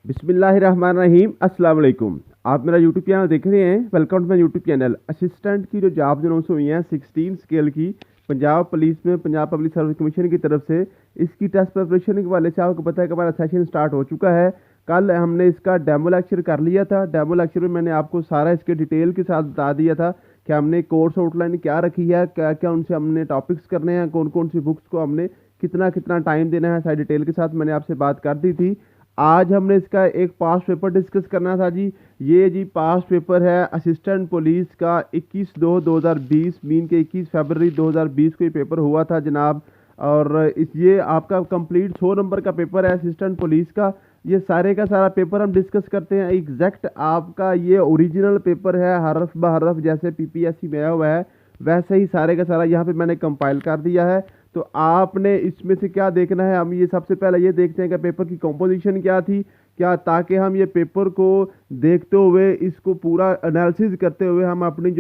बिस्मिल्लाहिर्रहमानिर्रहीम अस्सलाम वालेकुम। आप मेरा यूट्यूब चैनल देख रहे हैं। Welcome to my YouTube channel. Assistant की जो जॉब अनाउंस हुई हैं 16 स्केल की पंजाब पुलिस में, पंजाब पब्लिक सर्विस कमीशन की तरफ से, इसकी टेस्ट प्रिपरेशन के वाले से आपको पता है कि हमारा सेशन स्टार्ट हो चुका है। कल हमने इसका डेमो लेक्चर कर लिया था। डेमो लेक्चर में मैंने आपको सारा इसके डिटेल के साथ बता दिया था कि हमने कोर्स आउटलाइन क्या रखी है, क्या क्या उनसे हमने टॉपिक्स करने हैं, कौन कौन सी बुक्स को हमने कितना कितना टाइम देना है, सारी डिटेल के साथ मैंने आपसे बात कर दी थी। आज हमने इसका एक पास्ट पेपर डिस्कस करना था जी। ये जी पास्ट पेपर है असिस्टेंट पुलिस का 21/2/2020 मीन के 21 फरवरी 2020 को ये पेपर हुआ था जनाब। और ये आपका कंप्लीट 100 नंबर का पेपर है असिस्टेंट पुलिस का। ये सारे का सारा पेपर हम डिस्कस करते हैं। एग्जैक्ट आपका ये ओरिजिनल पेपर है, हरफ ब हरफ जैसे पीपीएससी में आया हुआ है वैसे ही सारे का सारा यहाँ पे मैंने कंपाइल कर दिया है। तो आपने इसमें से क्या देखना है, हम ये सबसे पहले ये देखते हैं कि पेपर की कंपोजिशन क्या थी, क्या, ताकि हम ये पेपर को देखते हुए इसको पूरा एनालिसिस करते हुए हम अपनी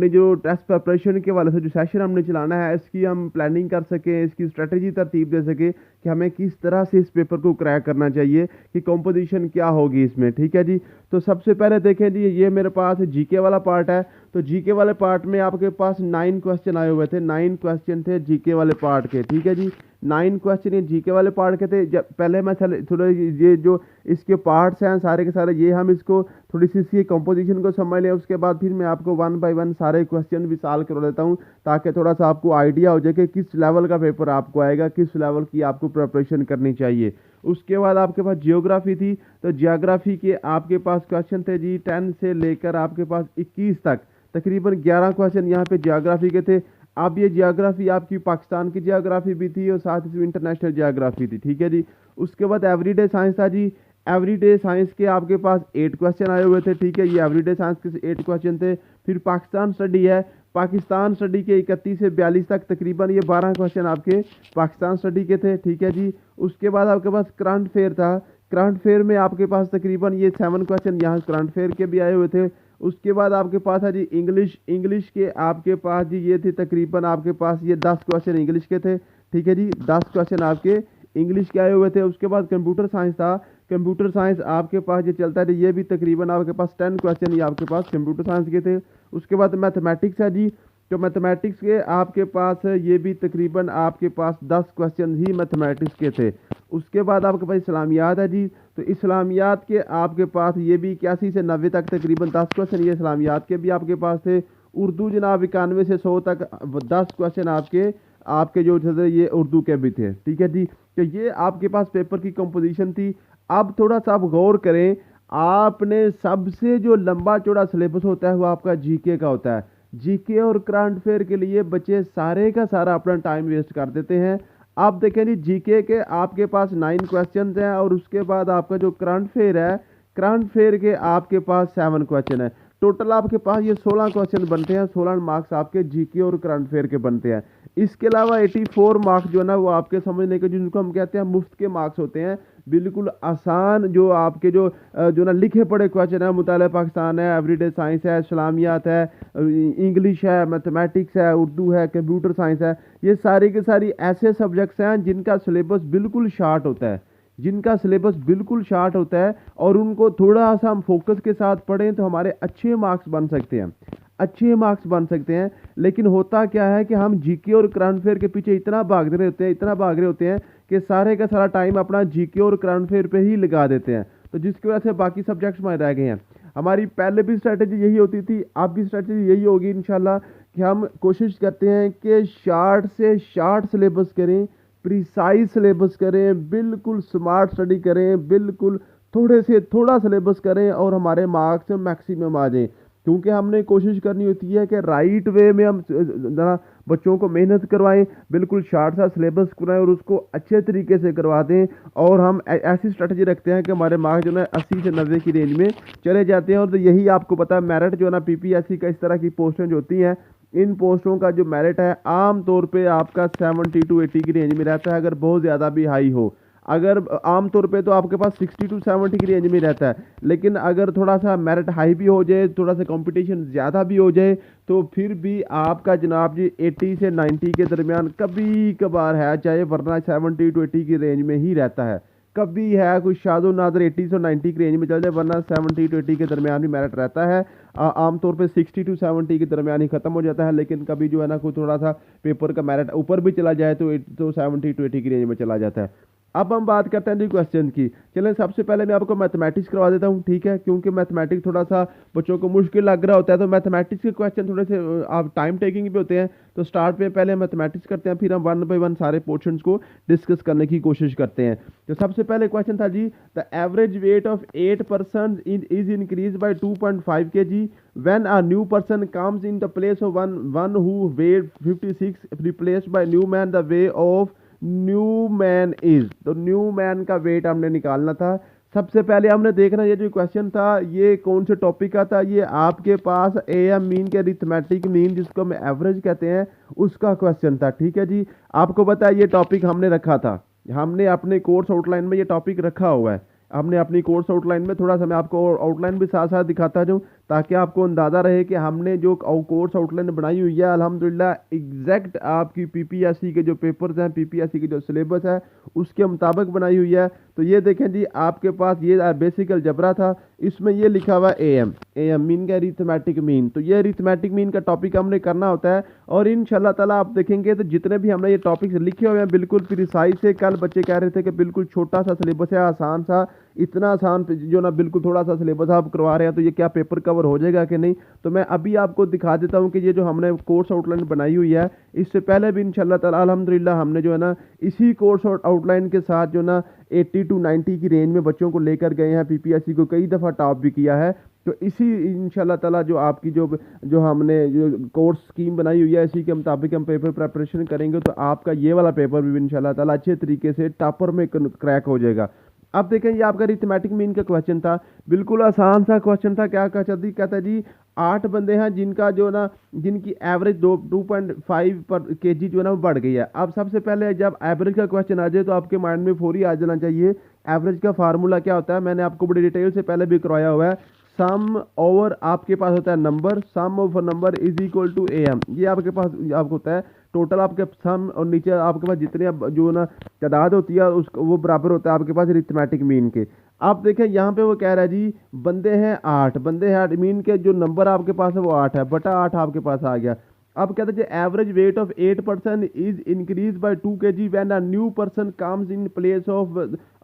जो टेस्ट प्रिपरेशन के वाले से जो सेशन हमने चलाना है इसकी हम प्लानिंग कर सकें, इसकी स्ट्रेटजी तरतीब दे सकें कि हमें किस तरह से इस पेपर को क्रैक करना चाहिए, कि कंपोजिशन क्या होगी इसमें। ठीक है जी। तो सबसे पहले देखें जी, ये मेरे पास जीके वाला पार्ट है। तो जीके वाले पार्ट में आपके पास 9 क्वेश्चन आए हुए थे, 9 क्वेश्चन थे जीके वाले पार्ट के। ठीक है जी। 9 क्वेश्चन ये जीके वाले पार्ट के थे। पहले मैं थोड़ा ये जो इसके पार्ट्स हैं सारे के सारे, ये हम इसको थोड़ी सी इसकी कंपोजिशन को समझ लें। उसके बाद फिर मैं आपको 1 बाय 1 सारे क्वेश्चन भी सॉल्व करवा देता हूँ, ताकि थोड़ा सा आपको आइडिया हो जाए कि किस लेवल का पेपर आपको आएगा, किस लेवल की आपको प्रिपरेशन करनी चाहिए। उसके बाद आपके पास जियोग्राफी थी। तो जियोग्राफी के आपके पास क्वेश्चन थे जी 10 से लेकर आपके पास 21 तक, तकरीबन 11 क्वेश्चन यहाँ पे जियोग्राफी के थे। अब ये जियोग्राफी आपकी पाकिस्तान की जियोग्राफी भी थी और साथ ही इंटरनेशनल जियोग्राफी थी। ठीक है जी। उसके बाद एवरीडे साइंस था जी। एवरीडे साइंस के आपके पास 8 क्वेश्चन आए हुए थे। ठीक है, ये एवरीडे साइंस के 8 क्वेश्चन थे। फिर पाकिस्तान स्टडी है। पाकिस्तान स्टडी के 31 से 42 तक तकरीबन ये 12 क्वेश्चन आपके पाकिस्तान स्टडी के थे। ठीक है जी। उसके बाद आपके पास करंट फेयर था। करंट फेयर में आपके पास तकरीबन ये 7 क्वेश्चन यहाँ करंट फेयर के भी आए हुए थे। उसके बाद आपके पास है जी इंग्लिश के आपके पास जी ये थे तकरीबन आपके पास ये 10 क्वेश्चन इंग्लिश के थे। ठीक है जी, 10 क्वेश्चन आपके इंग्लिश के आए हुए थे। उसके बाद कंप्यूटर साइंस था। कंप्यूटर साइंस आपके पास ये चलता है, ये भी तकरीबन आपके पास 10 क्वेश्चन ये आपके पास कंप्यूटर साइंस के थे। उसके बाद मैथमेटिक्स है जी। तो मैथमेटिक्स के आपके पास ये भी तकरीबन आपके पास 10 क्वेश्चन ही मैथमेटिक्स के थे। उसके बाद आपके पास इस्लामियात है जी। तो इस्लामियात के आपके पास ये भी 81 से 90 तक तकरीबन 10 क्वेश्चन ये इस्लामियात के भी आपके पास थे। उर्दू जनाब 91 से 100 तक 10 क्वेश्चन आपके आपके जो थे ये उर्दू के भी थे। ठीक है जी। तो ये आपके पास पेपर की कंपोजिशन थी। अब थोड़ा सा आप गौर करें, आपने सबसे जो लंबा चौड़ा सिलेबस होता है वो आपका जीके का होता है। जीके और करंट अफेयर के लिए बच्चे सारे का सारा अपना टाइम वेस्ट कर देते हैं। आप देखें जी, जीके के आपके पास 9 क्वेश्चन हैं और उसके बाद आपका जो करंट अफेयर है, करंट अफेयर के आपके पास 7 क्वेश्चन है। टोटल आपके पास ये 16 क्वेश्चन बनते हैं, 16 मार्क्स आपके जीके और करंट अफेयर के बनते हैं। इसके अलावा 84 मार्क्स जो है ना वो आपके समझने के, जिनको हम कहते हैं मुफ्त के मार्क्स होते हैं, बिल्कुल आसान, जो आपके जो ना लिखे पढ़े क्वेश्चन है। मुताले पाकिस्तान है, एवरीडे साइंस है, इस्लामियात है, इंग्लिश है, मैथमेटिक्स है, उर्दू है, कंप्यूटर साइंस है, ये सारी के सारी ऐसे सब्जेक्ट्स हैं जिनका सिलेबस बिल्कुल शार्ट होता है, जिनका सिलेबस बिल्कुल शार्ट होता है और उनको थोड़ा सा हम फोकस के साथ पढ़ें तो हमारे अच्छे मार्क्स बन सकते हैं, अच्छे मार्क्स बन सकते हैं। लेकिन होता क्या है कि हम जीके और करंट अफेयर के पीछे इतना भाग रहे होते हैं, इतना भाग रहे होते हैं कि सारे का सारा टाइम अपना जीके और करंट अफेयर पे ही लगा देते हैं, तो जिसकी वजह से बाकी सब्जेक्ट्स में रह गए हैं। हमारी पहले भी स्ट्रैटेजी यही होती थी, अब भी स्ट्रैटेजी यही होगी इंशाल्लाह, कि हम कोशिश करते हैं कि शार्ट से शार्ट सिलेबस करें, प्रिसाइज सिलेबस करें, बिल्कुल स्मार्ट स्टडी करें, बिल्कुल थोड़े से थोड़ा सिलेबस करें और हमारे मार्क्स मैक्सिमम आ जाएं। क्योंकि हमने कोशिश करनी होती है कि राइट वे में हम ज़रा बच्चों को मेहनत करवाएं, बिल्कुल शार्ट सा सिलेबस करवाएं और उसको अच्छे तरीके से करवा दें। और हम ऐसी स्ट्रेटजी रखते हैं कि हमारे मार्क्स जो है 80 से 90 की रेंज में चले जाते हैं। और तो यही आपको पता है, मेरिट जो है ना पीपीएससी का, इस तरह की पोस्टें जो होती हैं, इन पोस्टों का जो मेरिट है आम तौर पे आपका 70 to 80 की रेंज में रहता है, अगर बहुत ज़्यादा भी हाई हो। अगर आम तौर पे तो आपके पास 60 to 70 की रेंज में रहता है, लेकिन अगर थोड़ा सा मेरिट हाई भी हो जाए, थोड़ा सा कंपटीशन ज़्यादा भी हो जाए, तो फिर भी आपका जनाब जी 80 से 90 के दरमियान कभी कभार है चाहे, वरना 70 to 80 की रेंज में ही रहता है, कभी है कुछ शादो नादर 80 से 90 की रेंज में चल जाए, वरना 70 to 80 के दरमियान भी मेरिट रहता है। आमतौर पे 60 to 70 के दरमियान ही खत्म हो जाता है, लेकिन कभी जो है ना कोई थोड़ा सा पेपर का मेरिट ऊपर भी चला जाए तो 70 to 80 की रेंज में चला जाता है। अब हम बात करते हैं जी क्वेश्चन की। चलें सबसे पहले मैं आपको मैथमेटिक्स करवा देता हूँ, ठीक है, क्योंकि मैथमेटिक्स थोड़ा सा बच्चों को मुश्किल लग रहा होता है, तो मैथमेटिक्स के क्वेश्चन थोड़े से आप टाइम टेकिंग भी होते हैं। तो स्टार्ट में पहले मैथमेटिक्स करते हैं, फिर हम वन बाय वन सारे पोर्शंस को डिस्कस करने की कोशिश करते हैं। तो सबसे पहले क्वेश्चन था जी, the average weight of 8 person is increase by 2.5 kg when a new person comes in the place of one who weight 56 replaced by new man, the way of new man is. तो new man का weight हमने निकालना था। सबसे पहले हमने देखना, ये जो क्वेश्चन था ये कौन से टॉपिक का था, ये आपके पास एएम मीन के अरिथमेटिक मीन जिसको हम एवरेज कहते हैं उसका क्वेश्चन था, ठीक है जी। आपको पता है ये टॉपिक हमने रखा था, हमने अपने कोर्स आउटलाइन में ये टॉपिक रखा हुआ है। हमने अपनी कोर्स आउटलाइन में थोड़ा सा मैं आपको आउटलाइन भी साथ साथ दिखाता जाऊँ, ताकि आपको अंदाज़ा रहे कि हमने जो कोर्स आउटलाइन बनाई हुई है अल्हम्दुलिल्लाह एग्जैक्ट आपकी पीपीएससी के जो पेपर्स हैं, पीपीएससी के जो सिलेबस है उसके मुताबिक बनाई हुई है। तो ये देखें जी, आपके पास ये बेसिक अलजबरा था, इसमें ये लिखा हुआ एएम मीन का अरिथमेटिक मीन। तो ये अरिथमेटिक मीन का टॉपिक हमने करना होता है, और इंशाल्लाह ताला आप देखेंगे तो जितने भी हमने ये टॉपिक्स लिखे हुए हैं बिल्कुल प्रिसाइज से। कल बच्चे कह रहे थे कि बिल्कुल छोटा सा सिलेबस है, आसान सा, इतना आसान जो ना बिल्कुल थोड़ा सा सिलेबस आप करवा रहे हैं, तो ये क्या पेपर कवर हो जाएगा कि नहीं। तो मैं अभी आपको दिखा देता हूँ कि ये जो हमने कोर्स आउटलाइन बनाई हुई है, इससे पहले भी इंशाल्लाह ताला अल्हम्दुलिल्लाह हमने जो है ना इसी कोर्स आउटलाइन के साथ जो ना 80 to 90 की रेंज में बच्चों को लेकर गए हैं, पीपीएससी को कई दफ़ा टॉप भी किया है। तो इसी इंशाल्लाह ताला जो आपकी जो हमने जो कोर्स स्कीम बनाई हुई है, इसी के मुताबिक हम पेपर प्रेपरेशन करेंगे, तो आपका ये वाला पेपर भी इंशाल्लाह ताला अच्छे तरीके से टॉपर में क्रैक हो जाएगा। अब देखें, ये आपका अरिथमेटिक मीन का क्वेश्चन था, बिल्कुल आसान सा क्वेश्चन था। क्या कहता है जी, 8 बंदे हैं जिनका जो ना जिनकी एवरेज 2.5 पर केजी जो है ना वो बढ़ गई है। अब सबसे पहले जब एवरेज का क्वेश्चन आ जाए तो आपके माइंड में फौरी आ जाना चाहिए एवरेज का फार्मूला क्या होता है। मैंने आपको बड़ी डिटेल से पहले भी करवाया हुआ है। सम ओवर आपके पास होता है number, sum over number is equal to M. ये आपके पास आपको होता है टोटल आपके सम, और नीचे आपके पास जितने जो ना तादाद होती है उसको वो बराबर होता है आपके पास अरिथमेटिक मीन के। आप देखें यहाँ पे वो कह रहा है जी बंदे हैं 8, बंदे हैं 8, मीन के जो नंबर आपके पास है वो 8 है, बटा 8 आपके पास आ गया। अब कहते हैं average weight of 8 person is increase by 2 kg when a new person comes in place of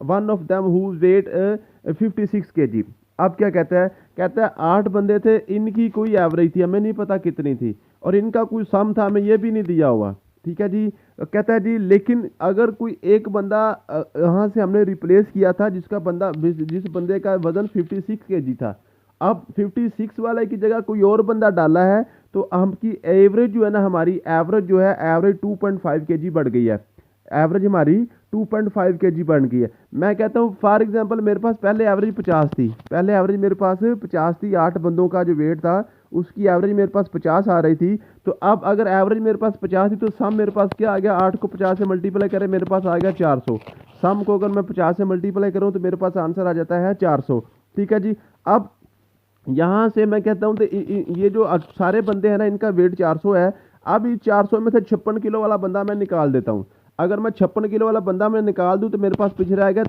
one of them whose weight 56 kg। अब क्या कहता है 8 बंदे थे, इनकी कोई एवरेज थी, हमें नहीं पता कितनी थी, और इनका कोई सम था, हमें ये भी नहीं दिया हुआ, ठीक है जी। कहता है जी लेकिन अगर कोई एक बंदा यहाँ से हमने रिप्लेस किया था जिस बंदे का वजन 56 kg था, अब 56 वाले की जगह कोई और बंदा डाला है, तो हमकी एवरेज जो है ना, हमारी एवरेज जो है एवरेज 2.5 kg बढ़ गई है। एवरेज हमारी 2.5 kg बढ़ गई है। मैं कहता हूँ फॉर एग्जांपल मेरे पास पहले एवरेज 50 थी, पहले एवरेज मेरे पास 50 थी, 8 बंदों का जो वेट था उसकी एवरेज मेरे पास 50 आ रही थी। तो अब अगर एवरेज मेरे पास 50 थी तो सम मेरे पास क्या आ गया, 8 को 50 से मल्टीप्लाई करें मेरे पास आ गया 400। सम को अगर मैं 50 से मल्टीप्लाई करूँ तो मेरे पास आंसर आ जाता है 400, ठीक है जी। अब यहाँ से मैं कहता हूँ तो ये जो सारे बंदे हैं ना इनका वेट 400 है। अब इस 400 में से 56 किलो वाला बंदा मैं निकाल देता हूँ। अगर मैं 56 किलो वाला बंदा मैं निकाल दूँ तो मेरे पास पीछे रहेगा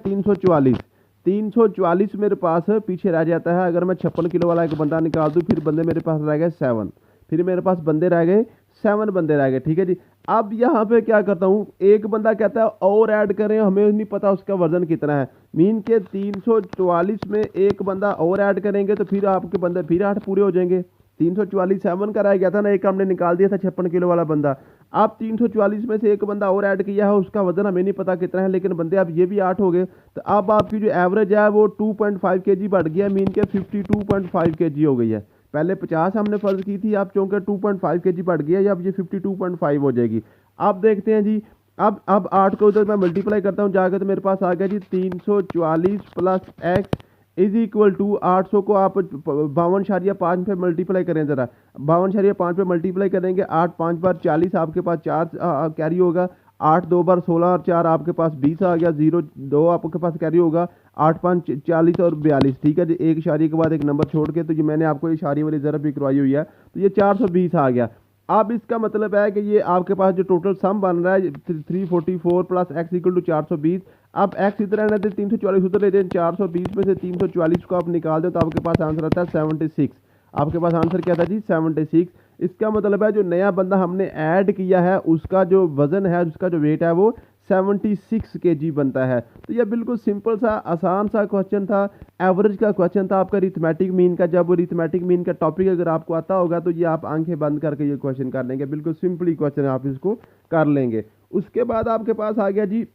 344 मेरे पास पीछे रह जाता है। अगर मैं 56 किलो वाला एक बंदा निकाल दूँ फिर बंदे मेरे पास रह गए 7, फिर मेरे पास बंदे रह गए 7 बंदे रह गए, ठीक है जी। अब यहाँ पे क्या करता हूँ, एक बंदा कहता है और ऐड करें, हमें नहीं पता उसका वजन कितना है। मीन के 344 में एक बंदा और ऐड करेंगे तो फिर आपके बंदे फिर 8 पूरे हो जाएंगे। 344 7 का रह गया था ना, एक हमने निकाल दिया था 56 किलो वाला बंदा। आप 344 में से एक बंदा और ऐड किया है, उसका वजन हमें नहीं पता कितना है, लेकिन बंदे अब ये भी 8 हो गए। तो अब आपकी जो एवरेज है वो 2.5 kg बढ़ गया, मीन के 52.5 kg हो गई है। पहले 50 हमने फर्ज की थी, अब चूंकि 2.5 kg बढ़ गया, अब ये 52.5 हो जाएगी। अब देखते हैं जी, अब 8 को उधर मैं मल्टीप्लाई करता हूँ जाकर, तो मेरे पास आ गया जी 344 plus x is equal to 800 को आप 52.5 पे मल्टीप्लाई करें ज़रा। 52.5 पे मल्टीप्लाई करेंगे, 8 5 बार 40 आपके पास 4 कैरी होगा, 8 2 बार 16 और 4 आपके पास 20 आ गया, 0 2 आपके पास कैरी होगा, 8 5 40 और 42, ठीक है जी। एक इशारे के बाद एक नंबर छोड़ के, तो ये मैंने आपको इशारे वाली ज़रा भी करवाई हुई है, तो ये 420 आ गया। अब इसका मतलब है कि ये आपके पास जो टोटल सम बन रहा है 344 प्लस एक्स इक्वल टू 420। अब एक्स इधर रहने थे 344 उधर लेते हैं, 420 में से 344 को आप निकाल दो तो आपके पास आंसर आता है 76। आपके पास आंसर क्या था जी 76। इसका मतलब है जो नया बंदा हमने ऐड किया है उसका जो वजन है, उसका जो वेट है वो 76 kg बनता है। तो यह बिल्कुल सिंपल सा आसान सा क्वेश्चन था, एवरेज का क्वेश्चन था आपका रिथमेटिक मीन का। जब वो रिथमेटिक मीन का टॉपिक अगर आपको आता होगा तो ये आप आंखें बंद करके ये क्वेश्चन कर लेंगे, बिल्कुल सिंपली क्वेश्चन आप इसको कर लेंगे। उसके बाद आपके पास आ गया जी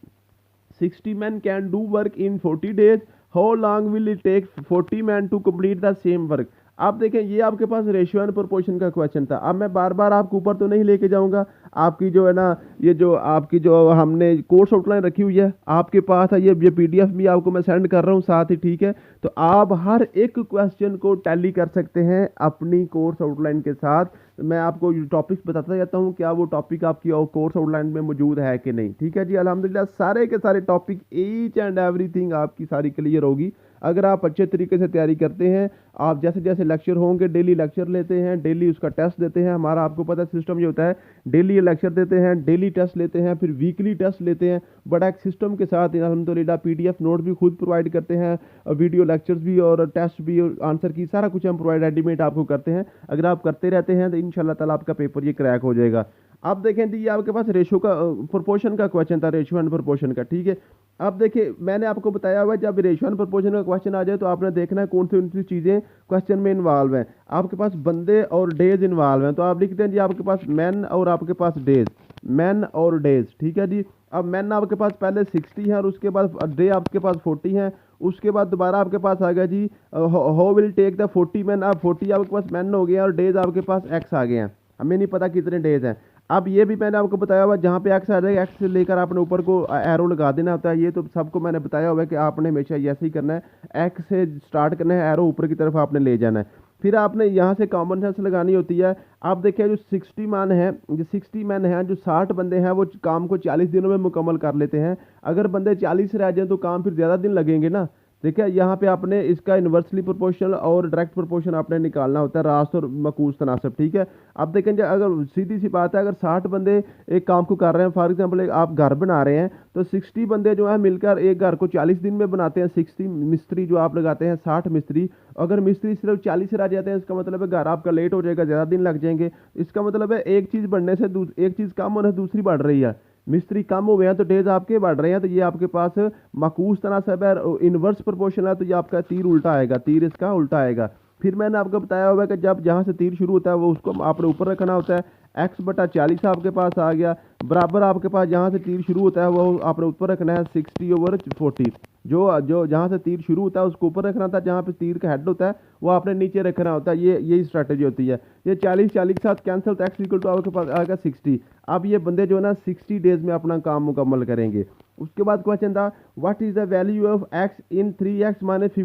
60 men can do work in 40 days, how long will it take 40 men to complete the same work। आप देखें ये आपके पास रेशियो एंड प्रोपोर्शन का क्वेश्चन था। अब मैं बार बार आपको ऊपर तो नहीं लेके जाऊंगा, आपकी जो है ना ये जो आपकी जो हमने कोर्स आउटलाइन रखी हुई है आपके पास है, ये पीडीएफ भी आपको मैं सेंड कर रहा हूँ साथ ही, ठीक है। तो आप हर एक क्वेश्चन को टैली कर सकते हैं अपनी कोर्स आउटलाइन के साथ। मैं आपको टॉपिक्स बताता जाता हूँ क्या वो टॉपिक आपकी कोर्स आउटलाइन में मौजूद है कि नहीं, ठीक है जी। अल्हम्दुलिल्लाह सारे के सारे टॉपिक ईच एंड एवरीथिंग आपकी सारी क्लियर होगी अगर आप अच्छे तरीके से तैयारी करते हैं। आप जैसे जैसे लेक्चर होंगे डेली लेक्चर लेते हैं, डेली उसका टेस्ट देते हैं। हमारा आपको पता है सिस्टम ये होता है, डेली लेक्चर देते हैं, डेली टेस्ट लेते हैं, फिर वीकली टेस्ट लेते हैं। बड़ा एक सिस्टम के साथ अल्हम्दुलिल्लाह पीडीएफ नोट भी खुद प्रोवाइड करते हैं, वीडियो लेक्चर्स भी और टेस्ट भी और आंसर की सारा कुछ हम प्रोवाइड रेडीमेड आपको करते हैं। अगर आप करते रहते हैं तो इंशाल्लाह ताला आपका पेपर ये क्रैक हो जाएगा। अब देखें ये आपके पास रेशो का प्रोपोर्शन का क्वेश्चन था, रेशियो एंड प्रोपोर्शन का, ठीक है। अब देखिए मैंने आपको बताया हुआ है जब रेशियो एंड प्रोपोर्शन का क्वेश्चन आ जाए तो आपने देखना है कौन सी चीज़ें क्वेश्चन में इन्वॉल्व हैं। आपके पास बंदे और डेज इन्वॉल्व हैं तो आप लिखते हैं जी आपके पास मैन और आपके पास डेज, मैन और डेज, ठीक है जी। अब मैन आपके पास पहले 60 है और उसके बाद डे आपके पास 40 है। उसके बाद दोबारा आपके पास आ गया जी how will take the 40 man. अब 40 आपके पास मैन हो गया और डेज आपके पास एक्स आ गए हैं, हमें नहीं पता कितने डेज हैं। अब ये भी मैंने आपको बताया हुआ जहाँ पे एक्स आ जाएगा एक्स से लेकर आपने ऊपर को एरो लगा देना होता है। ये तो सबको मैंने बताया हुआ है कि आपने हमेशा ऐसे ही करना है, एक्स से स्टार्ट करना है, एरो ऊपर की तरफ आपने ले जाना है। फिर आपने यहाँ से कॉमन सेंस लगानी होती है। आप देखिए जो 60 मैन है, जो 60 मैन हैं, जो 60 बंदे हैं वो काम को 40 दिनों में मुकम्मल कर लेते हैं। अगर बंदे 40 रह जाएं तो काम फिर ज़्यादा दिन लगेंगे ना। देखिए यहाँ पे आपने इसका इन्वर्सली प्रोपोर्शनल और डायरेक्ट प्रोपोर्शन आपने निकालना होता है, रास्त और मकूस तनासब, ठीक है। अब देखें अगर सीधी सी बात है अगर 60 बंदे एक काम को कर रहे हैं, फॉर एग्जांपल आप घर बना रहे हैं तो 60 बंदे जो है मिलकर एक घर को 40 दिन में बनाते हैं। 60 मिस्त्री जो आप लगाते हैं 60 मिस्त्री, अगर मिस्त्री सिर्फ 40 रह जाते हैं इसका मतलब है घर आपका लेट हो जाएगा, ज़्यादा दिन लग जाएंगे। इसका मतलब है एक चीज़ बढ़ने से एक चीज़ कम होने से दूसरी बढ़ रही है। मिस्त्री कम हो गए हैं तो डेज आपके बढ़ रहे हैं, तो ये आपके पास माकूस तनासब है, इनवर्स प्रोपोर्शन है, तो ये आपका तीर उल्टा आएगा, तीर इसका उल्टा आएगा। फिर मैंने आपको बताया हुआ है कि जब जहाँ से तीर शुरू होता है वो उसको आपने ऊपर रखना होता है। एक्स बटा 40 आपके पास आ गया, बराबर आपके पास जहाँ से तीर शुरू होता है वो आपने ऊपर रखना है 60/40। जो जो जहाँ से तीर शुरू होता है उसको ऊपर रखना था, जहाँ पे तीर का हेड होता है वो आपने नीचे रखना होता है। यही स्ट्रैटेजी होती है। ये 40 के साथ कैंसिल तो एक्स इक्वल टू आपके पास आएगा 60। अब ये बंदे जो है ना 60 डेज में अपना काम मुकम्मल करेंगे। उसके बाद क्वेश्चन था what is the value of x in 3x - 15 -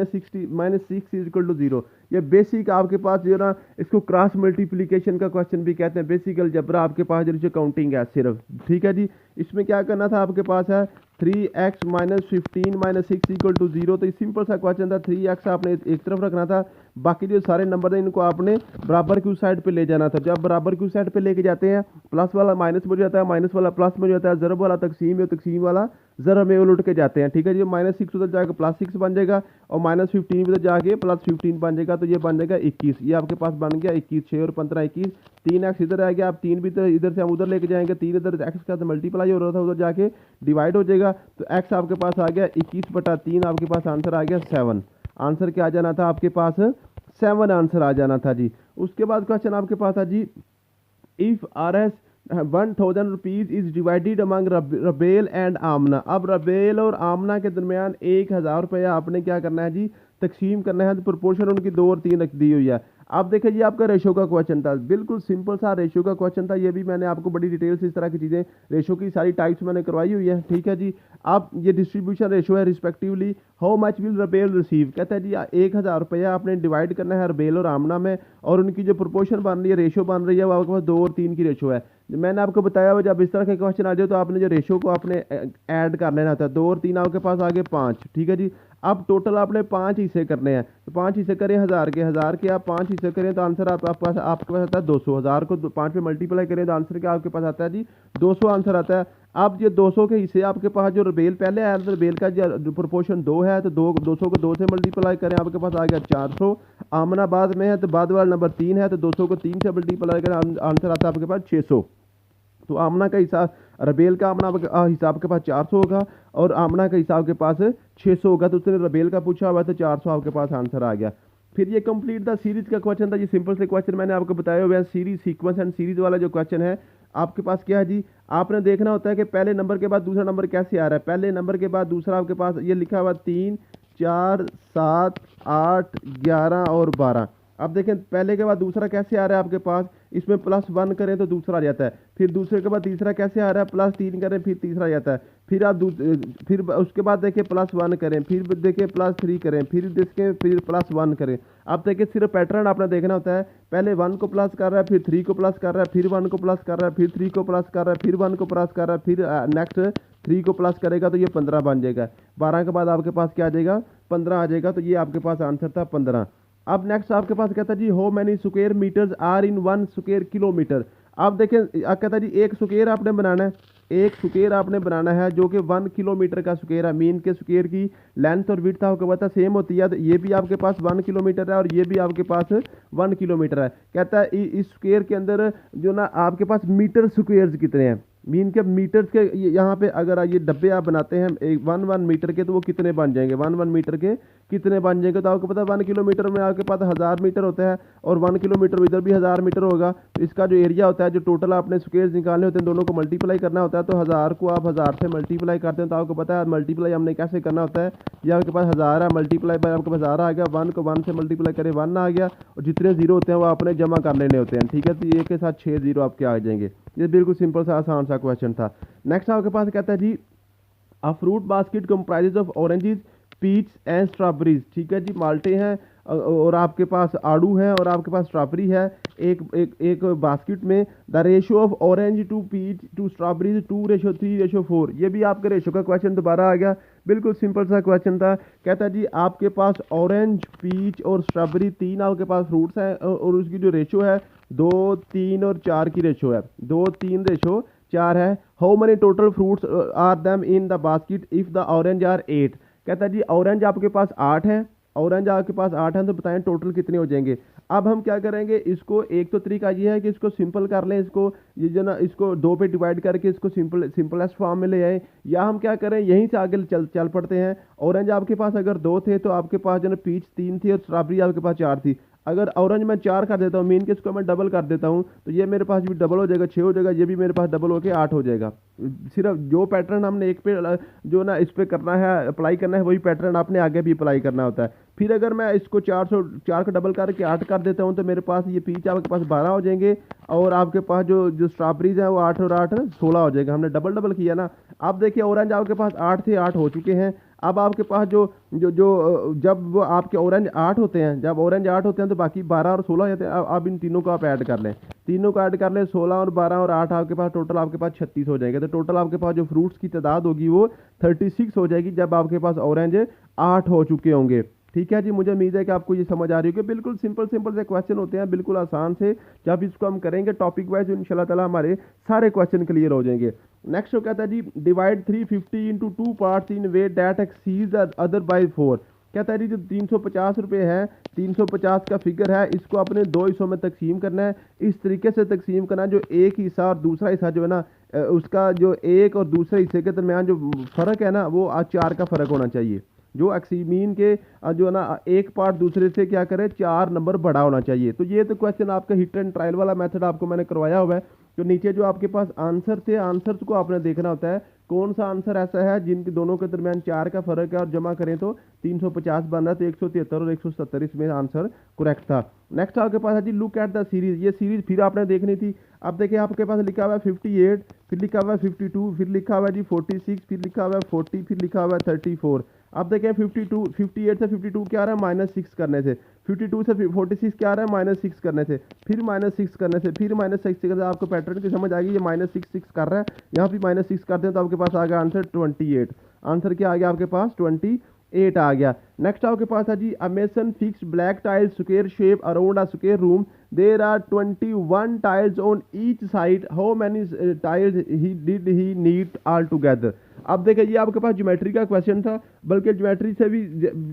60 - 6 is equal to 0। ये बेसिक आपके पास जो ना इसको क्रॉस मल्टीप्लिकेशन का क्वेश्चन भी कहते हैं, बेसिक अलजेब्रा आपके पास जो काउंटिंग है सिर्फ, ठीक है जी। इसमें क्या करना था आपके पास है 3x - 15 - 6 इक्वल टू 0। तो सिंपल सा क्वेश्चन था, 3x आपने एक तरफ रखना था, बाकी जो सारे नंबर हैं इनको आपने बराबर की उस साइड पे ले जाना था। जब बराबर की उस साइड पे लेके जाते हैं प्लस वाला माइनस में हो जाता है, माइनस वाला प्लस में हो जाता है, ज़रब वाला तकसीम में, तकसीम वाला ज़रब में उलट के जाते हैं, ठीक है जी। -6 उधर जाकर +6 बन जाएगा और -15 उधर जाके +15 बन जाएगा, तो ये बन जाएगा 21। ये आपके पास बन गया 21, 6 और 15 21। 3x इधर आ गया, अब 3 भी तो इधर से हम उधर लेके जाएंगे, 3 इधर एक्स का तो मल्टीप्लाई हो रहा था उधर जाके डिवाइड हो जाएगा, तो x आपके पास आ गया 21/3। आपके पास आंसर आ गया 7। आंसर क्या आ जाना था आपके पास 7 आंसर आ जाना था जी। उसके बाद क्वेश्चन आपके पास था जी if RS 1000 rupees is divided among Rabel and Aamna. अब रबेल और आमना के दरमियान 1000 रुपया आपने क्या करना है जी तकसीम करना है, तो प्रोपोर्शन उनकी 2 और 3 रख दी हुई है। आप देखिए जी आपका रेशो का क्वेश्चन था, बिल्कुल सिंपल सा रेशो का क्वेश्चन था। ये भी मैंने आपको बड़ी डिटेल से इस तरह की चीज़ें रेशो की सारी टाइप्स मैंने करवाई हुई है, ठीक है जी। आप ये डिस्ट्रीब्यूशन रेशो है respectively how much will rebel receive, कहता है जी 1000 रुपया आपने डिवाइड करना है रबेल और आमना में, और उनकी जो प्रोपोर्शन बन रही है रेशो बन रही है वो आपके पास 2 और 3 की रेशो है। मैंने आपको बताया हुआ जब इस तरह के क्वेश्चन आ जाए तो आपने जो रेशो को आपने ऐड कर लेना था, 2 और 3 आपके पास आ गए 5, ठीक है जी। अब टोटल आपने 5 हिस्से करने हैं, तो 5 हिस्से करें 1000 के आप 5 हिस्से करें तो आंसर आपके पास आता है 200। 1000 को 5 में मल्टीप्लाई करें तो आंसर क्या आपके पास आता है जी 200 आंसर आता है। अब ये 200 के हिस्से आपके पास जो रबेल पहले आया तो रबेल का जो प्रोपोर्शन 2 है तो 200 को 2 से मल्टीप्लाई करें आपके पास आ गया 400। आमना बाद में है तो बाद वाला नंबर 3 है तो 200 को 3 से मल्टीप्लाई करें आंसर आता है आपके पास 600। तो आमना का हिसाब रबेल का आमना हिसाब के पास 400 होगा और आमना का हिसाब के पास 600 होगा। तो उसने रबेल का पूछा हुआ तो 400 आपके पास आंसर आ गया। फिर ये कंप्लीट द सीरीज का क्वेश्चन था। ये सिंपल से क्वेश्चन मैंने आपको बताया हुआ है। सीरीज सीक्वेंस एंड सीरीज वाला जो क्वेश्चन है आपके पास क्या है जी, आपने देखना होता है कि पहले नंबर के बाद दूसरा नंबर कैसे आ रहा है। पहले नंबर के बाद दूसरा आपके पास ये लिखा हुआ 3 4 7 8 11 और 12। अब देखें पहले के बाद दूसरा कैसे आ रहा है आपके पास, इसमें +1 करें तो दूसरा आ जाता है। फिर दूसरे के बाद तीसरा कैसे आ रहा है, +3 करें फिर तीसरा आ जाता है। फिर आप फिर उसके बाद देखें +1 करें, फिर देखें +3 करें, फिर देखें फिर +1 करें। अब देखिए सिर्फ पैटर्न आपने देखना होता है। पहले 1 को प्लस कर रहा है, फिर 3 को प्लस कर रहा है, फिर 1 को प्लस कर रहा है, फिर 3 को प्लस कर रहा है, फिर 1 को प्लस कर रहा है, फिर नेक्स्ट 3 को प्लस करेगा तो ये 15 बन जाएगा। 12 के बाद आपके पास क्या आ जाएगा 15 आ जाएगा। तो ये आपके पास आंसर था 15। अब नेक्स्ट आपके पास कहता है जी how many square metres are in 1 square kilometre. अब देखें कहता है जी एक स्क्वायर आपने बनाना है, एक स्क्वायर आपने बनाना है जो कि 1 किलोमीटर का स्क्वायर है। मीन के स्क्वायर की लेंथ और विड्थ आपको पता सेम होती है, तो ये भी आपके पास 1 किलोमीटर है और ये भी आपके पास 1 किलोमीटर है। कहता है इस स्क्वायर के अंदर जो ना आपके पास मीटर स्क्वायर्स कितने हैं। मीन के मीटर्स के यहाँ पे अगर ये डब्बे आप बनाते हैं 1 मीटर के तो वो कितने बन जाएंगे, 1 मीटर के कितने बन जाएंगे। तो आपको पता है 1 किलोमीटर में आपके पास 1000 मीटर होता है और 1 किलोमीटर इधर भी 1000 मीटर होगा। तो इसका जो एरिया होता है जो टोटल आपने स्क्वायर निकालने होते हैं दोनों को मल्टीप्लाई करना होता है। तो 1000 को आप 1000 से मल्टीप्लाई करते हैं तो आपको पता है मल्टीप्लाई हमने कैसे करना होता है। ये आपके पास 1000 है, मल्टीप्लाई बाय आपके पास 1000 आ गया, 1 को 1 से मल्टीप्लाई करें 1 आ गया और जितने जीरो होते हैं वो आपने जमा कर लेने होते हैं। ठीक है, तो ये के साथ 6 जीरो आपके आ जाएंगे। ये बिल्कुल सिंपल सा आसान सा क्वेश्चन था। नेक्स्ट आपके पास कहता है जी a fruit basket comprises of oranges peach and strawberries. ठीक है जी, माल्टे हैं और आपके पास आड़ू है और आपके पास स्ट्रॉबेरी है एक एक एक बास्केट में। The ratio of orange to peach to strawberries 2:3:4। ये भी आपके रेशियो का क्वेश्चन दोबारा आ गया। बिल्कुल सिंपल सा क्वेश्चन था। कहता है जी आपके पास ऑरेंज पीच और स्ट्रॉबेरी 3 आपके पास फ्रूट्स हैं और उसकी जो रेशियो है 2 3 और 4 की रेशियो है, 2 3 रेशियो 4 है। How many total fruits are them in the basket if the orange are 8। कहता है जी ऑरेंज आपके पास 8 है, ऑरेंज आपके पास 8 है तो बताएं टोटल कितने हो जाएंगे। अब हम क्या करेंगे इसको, एक तो तरीका ये है कि इसको सिंपल कर लें, इसको ये जो ना इसको 2 पे डिवाइड करके इसको सिंपलेस्ट फॉर्म में ले आए, या हम क्या करें यहीं से आगे चल पड़ते हैं। ऑरेंज आपके पास अगर 2 थे तो आपके पास जो ना पीच 3 थी और स्ट्रॉबेरी आपके पास 4 थी। अगर ऑरेंज मैं 4 कर देता हूँ, मीन के इसको मैं डबल कर देता हूँ तो ये मेरे पास भी डबल हो जाएगा, 6 हो जाएगा, ये भी मेरे पास डबल होके 8 हो जाएगा। सिर्फ जो पैटर्न हमने एक पे जो ना इस पे करना है अप्लाई करना है वही पैटर्न आपने आगे भी अप्लाई करना होता है। फिर अगर मैं इसको 4 को डबल करके 8 कर देता हूँ तो मेरे पास ये पीच आपके पास 12 हो जाएंगे और आपके पास जो स्ट्रॉबेरीज हैं वो 8 और 8 16 हो जाएगा। हमने डबल डबल किया ना। अब देखिए ऑरेंज आपके पास 8 थे, 8 हो चुके हैं। अब आपके पास जो जो जो जब वो आपके ऑरेंज 8 होते हैं, जब ऑरेंज 8 होते हैं तो बाकी 12 और 16 होते हैं। अब इन तीनों को आप ऐड कर लें, तीनों को ऐड कर लें, 16 और 12 और 8 आपके पास टोटल आपके पास 36 हो जाएगा। तो टोटल आपके पास जो फ्रूट्स की तादाद होगी वो 36 हो जाएगी जब आपके पास ऑरेंज 8 हो चुके होंगे। ठीक है जी, मुझे उम्मीद है कि आपको ये समझ आ रही होगी। बिल्कुल सिंपल से क्वेश्चन होते हैं, बिल्कुल आसान से। जब इसको हम करेंगे टॉपिक वाइज इंशाल्लाह ताला हमारे सारे क्वेश्चन क्लियर हो जाएंगे। नेक्स्ट कहता है जी divide 350 into 2 parts in way that exceeds the other by 4। कहता है जी जो 350 रुपये है, 350 का फिगर है, इसको अपने 2 हिस्सों में तकसीम करना है। इस तरीके से तकसीम करना है जो एक हिस्सा और दूसरा हिस्सा जो है ना उसका जो एक और दूसरे हिस्से के दरमियान जो फ़र्क है ना वो 4 का फ़र्क होना चाहिए। जो एक्सीमीन के जो है ना एक पार्ट दूसरे से क्या करे 4 नंबर बड़ा होना चाहिए। तो ये तो क्वेश्चन आपका हिट एंड ट्रायल वाला मेथड आपको मैंने करवाया हुआ है। तो नीचे जो आपके पास आंसर थे, आंसर्स को आपने देखना होता है कौन सा आंसर ऐसा है जिनके दोनों के दरमियान 4 का फर्क है और जमा करें तो 350 बन रहा है। तो 173 और 170 इसमें आंसर करेक्ट था। नेक्स्ट आपके पास है जी लुक एट द सीरीज। ये सीरीज फिर आपने देखनी थी। अब देखिए आपके पास लिखा हुआ है 58, फिर लिखा हुआ है 52, फिर लिखा हुआ है जी 46, फिर लिखा हुआ है 40, फिर लिखा हुआ है 34। अब देखें 58 से 52 क्या आ रहा है -6 करने से, 52 से 46 क्या आ रहा है -6 करने से, फिर -6 करने से, फिर -6 करने से। आपको पैटर्न की समझ आ गई, ये -6 कर रहा है, यहाँ भी -6 करते हैं तो आपके पास आ गया आंसर 28। आंसर क्या आ गया आपके पास 28। 8 आ गया। नेक्स्ट आपके पास है जी, a mason fixed black tile square shape around a square room, there are 21 tiles on each side, how many tiles he need altogether. अब देखिए ये आपके पास ज्योमेट्री का क्वेश्चन था, बल्कि ज्योमेट्री से भी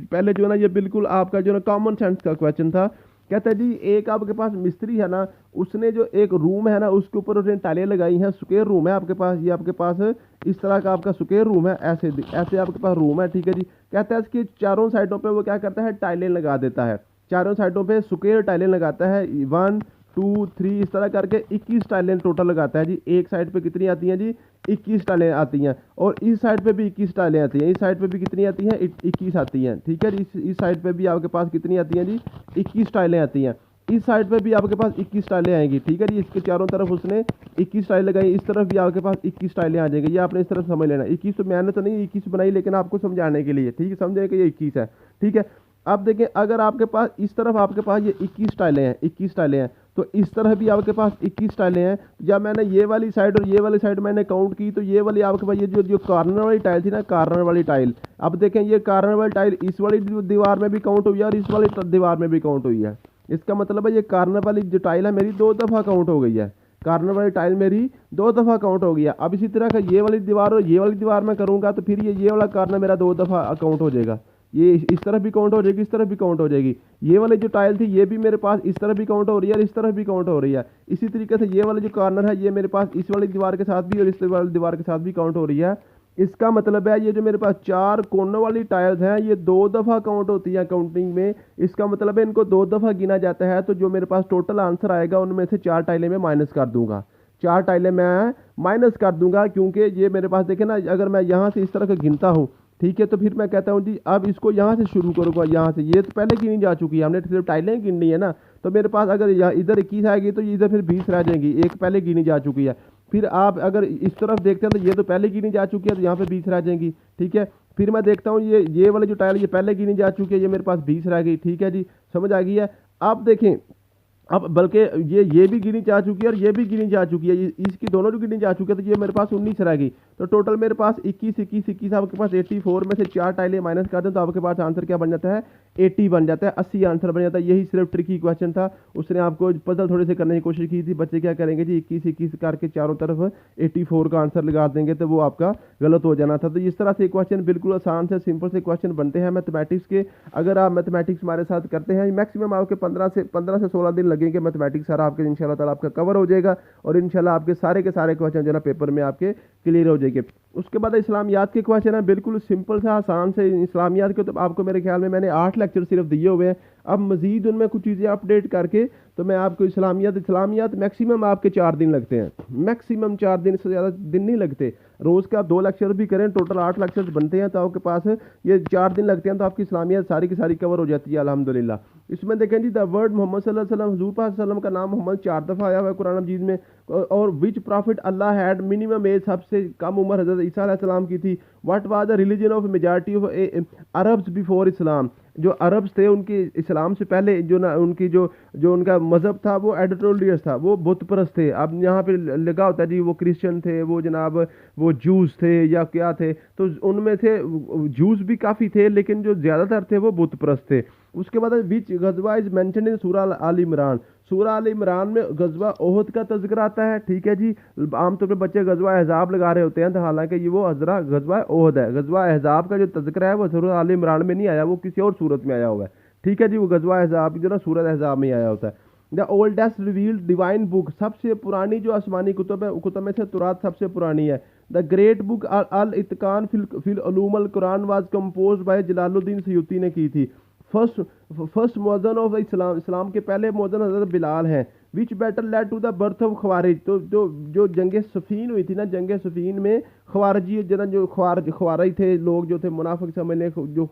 पहले जो है ना ये बिल्कुल आपका जो है ना कॉमन सेंस का क्वेश्चन था। कहता है जी एक आपके पास मिस्त्री है ना, उसने जो एक रूम है ना उसके ऊपर उसने टाइलें लगाई हैं, स्क्वायर रूम है आपके पास, ये आपके पास इस तरह का आपका स्क्वायर रूम है, ऐसे ऐसे आपके पास रूम है, ठीक है जी। कहता है इसकी चारों साइडों पे वो क्या करता है, टाइलें लगा देता है, चारों साइडों पे स्क्वायर टाइलें लगाता है, 1 2 3 इस तरह करके 21 टाइलें टोटल लगाता है जी। एक साइड पे कितनी आती हैं जी, 21 टाइलें आती हैं, और इस साइड पे भी 21 टाइलें आती हैं, इस साइड पे भी कितनी आती हैं, 21 आती हैं, ठीक है जी। इस साइड पे भी आपके पास कितनी आती हैं जी, 21 टाइलें आती हैं, इस साइड पे भी आपके पास 21 टाइलें आएंगी, ठीक है जी। इसके चारों तरफ उसने 21 टाइल लगाई, इस तरफ भी आपके पास 21 टाइलें आ जाएंगी, ये आपने इस तरफ समझ लेना। 21 तो मैंने तो नहीं 21 बनाई, लेकिन आपको समझाने के लिए, ठीक है, समझे कि ये 21 है, ठीक है। अब देखें अगर आपके पास इस तरफ आपके पास ये 21 टाइलें हैं, 21 टाइलें हैं, तो इस तरह भी आपके पास 21 टाइलें हैं। जब मैंने ये वाली साइड और ये वाली साइड मैंने काउंट की, तो ये वाली आपके पास ये जो जो कॉर्नर वाली टाइल थी ना, कॉर्नर वाली टाइल, अब देखें ये कॉर्नर वाली टाइल इस वाली दीवार में भी काउंट हुई है और इस वाली दीवार में भी काउंट हुई है। इसका मतलब है ये कॉर्नर वाली जो टाइल है मेरी 2 दफ़ा काउंट हो गई है, कॉर्नर वाली टाइल मेरी 2 दफ़ा काउंट हो गई है। अब इसी तरह का ये वाली दीवार और ये वाली दीवार में करूँगा तो फिर ये वाला कॉर्नर मेरा 2 दफ़ा काउंट हो जाएगा, ये इस तरफ भी काउंट हो जाएगी, इस तरफ भी काउंट हो जाएगी। ये वाली जो टाइल थी ये भी मेरे पास इस तरफ भी काउंट हो रही है और इस तरफ भी काउंट हो रही है। इसी तरीके से ये वाला जो कॉर्नर है ये मेरे पास इस वाली दीवार के साथ भी और इस वाली दीवार के साथ भी काउंट हो रही है। इसका मतलब है ये जो मेरे पास 4 कोनों वाली टाइल्स हैं ये 2 दफ़ा काउंट होती है काउंटिंग में। इसका मतलब है इनको 2 दफ़ा गिना जाता है, तो जो मेरे पास टोटल आंसर आएगा उनमें से 4 टाइलें मैं माइनस कर दूंगा, 4 टाइलें मैं माइनस कर दूंगा, क्योंकि ये मेरे पास देखे ना, अगर मैं यहाँ से इस तरह का गिनता हूँ, ठीक है, तो फिर मैं कहता हूँ जी अब इसको यहाँ से शुरू करूँगा, यहाँ से, ये तो पहले गिनी जा चुकी है, हमने सिर्फ टाइलें गिननी है ना, तो मेरे पास अगर इधर 21 आएगी तो इधर फिर 20 रह जाएंगी, एक पहले गिनी जा चुकी है। फिर आप अगर इस तरफ देखते हैं तो ये तो पहले गिनी जा चुकी है, तो यहाँ पे 20 रह जाएंगी, ठीक है। फिर मैं देखता हूँ ये वाली जो टाइल ये पहले गिनी जा चुकी है, ये मेरे पास 20 रह गई, ठीक है जी, समझ आ गई है। अब देखें, अब बल्कि ये भी गिनी जा चुकी है और ये भी गिनी जा चुकी है, इसकी दोनों जो गिनी जा चुकी है, तो ये मेरे पास 19 रह गई, तो टोटल मेरे पास 21 आपके पास 84 में से 4 टाइलें माइनस कर दें तो आपके पास आंसर क्या बन जाता है, 80 बन जाता है, 80 आंसर बन जाता है। यही सिर्फ ट्रिकी क्वेश्चन था, उसने आपको पजल थोड़े से करने की कोशिश की थी। बच्चे क्या करेंगे जी 21 करके चारों तरफ 84 का आंसर लगा देंगे, तो वो आपका गलत हो जाना था। तो इस तरह से क्वेश्चन बिल्कुल आसान से सिंपल से क्वेश्चन बनते हैं मैथमेटिक्स के। अगर आप मैथमेटिक्स हमारे साथ करते हैं, मैक्सिमम आपके 15 से 16 दिन लगेंगे, मैथमेटिक्स सारा आपके इंशाल्लाह ताला आपका कवर हो जाएगा और इंशाल्लाह आपके सारे के सारे क्वेश्चन जो ना पेपर में आपके क्लियर हो जाएंगे। उसके बाद इस्लामियात के क्वेश्चन है, बिल्कुल सिंपल सा आसान से। इस्लामियात के तो आपको मेरे ख्याल में मैंने 8 लेक्चर सिर्फ दिए हुए हैं, अब मजीद उनमें कुछ चीज़ें अपडेट करके तो मैं आपको इस्लामियात मैक्सिमम आपके 4 दिन लगते हैं, मैक्सिमम 4 दिन से ज़्यादा दिन नहीं लगते। रोज़ के आप 2 लेक्चर भी करें, टोटल 8 लेक्चर्स बनते हैं, तो आपके पास ये 4 दिन लगते हैं, तो आपकी इस्लामियात सारी की सारी कवर हो जाती है अल्हम्दुलिल्लाह। इसमें देखें जी द वर्ड मोहम्मद सल्लल्लाहु अलैहि वसल्लम, हुजूर पाक सल्लल्लाहु अलैहि वसल्लम का नाम मोहम्मद 4 दफ़ा आया हुआ है कुरान मजीद में। और which prophet Allah had minimum age, सबसे कम उम्र हज़रत ईसा अलैहिस्सलाम की थी। What was the religion of majority of Arabs before Islam, जो अरब्स थे उनके इस्लाम से पहले जो ना उनकी जो उनका मज़हब था वो एडिटोरियस था, वो बुत परस्त थे। अब यहाँ पे लगा होता है जी वो क्रिश्चियन थे, वो जनाब वो जूस थे या क्या थे, तो उनमें से जूस भी काफ़ी थे, लेकिन जो ज़्यादातर थे वो बुत परस्त थे। उसके बाद विच गजवा इज मेंशन इन सूरा आल इमरान, सूरा आल इमरान में गजवा ओहद का तज़किरा आता है, ठीक है जी। आमतौर पर बच्चे गजवा अहज़ाब लगा रहे होते हैं, तो हालांकि ये वो हजरा गजवा ओहद है। गजवा अहज़ाब का जो तज़किरा है वो सूरा आल इमरान में नहीं आया, वो किसी और सूरत में आया हुआ है, ठीक है जी। वो गजवा अहज़ाब जो ना सूरत अहज़ाब में आया होता है। The oldest revealed divine book, सबसे पुरानी जो आसमानी कुतुब है, कुतुब में से तुरात सबसे पुरानी है। The great book al Itqan fi Ulum al Quran was compose by Jalaluddin Suyuti ने की थी। फर्स्ट मौजन ऑफ इस्लाम, इस्लाम के पहले मौजन हज़रत बिलाल हैं। Which battle led to the birth of Khawarij, तो जो जंग सफ़ीन हुई थी ना, जंग सफ़ीन में खवारजी जना जो खवारज थे लोग जो थे मुनाफिक समझने, जो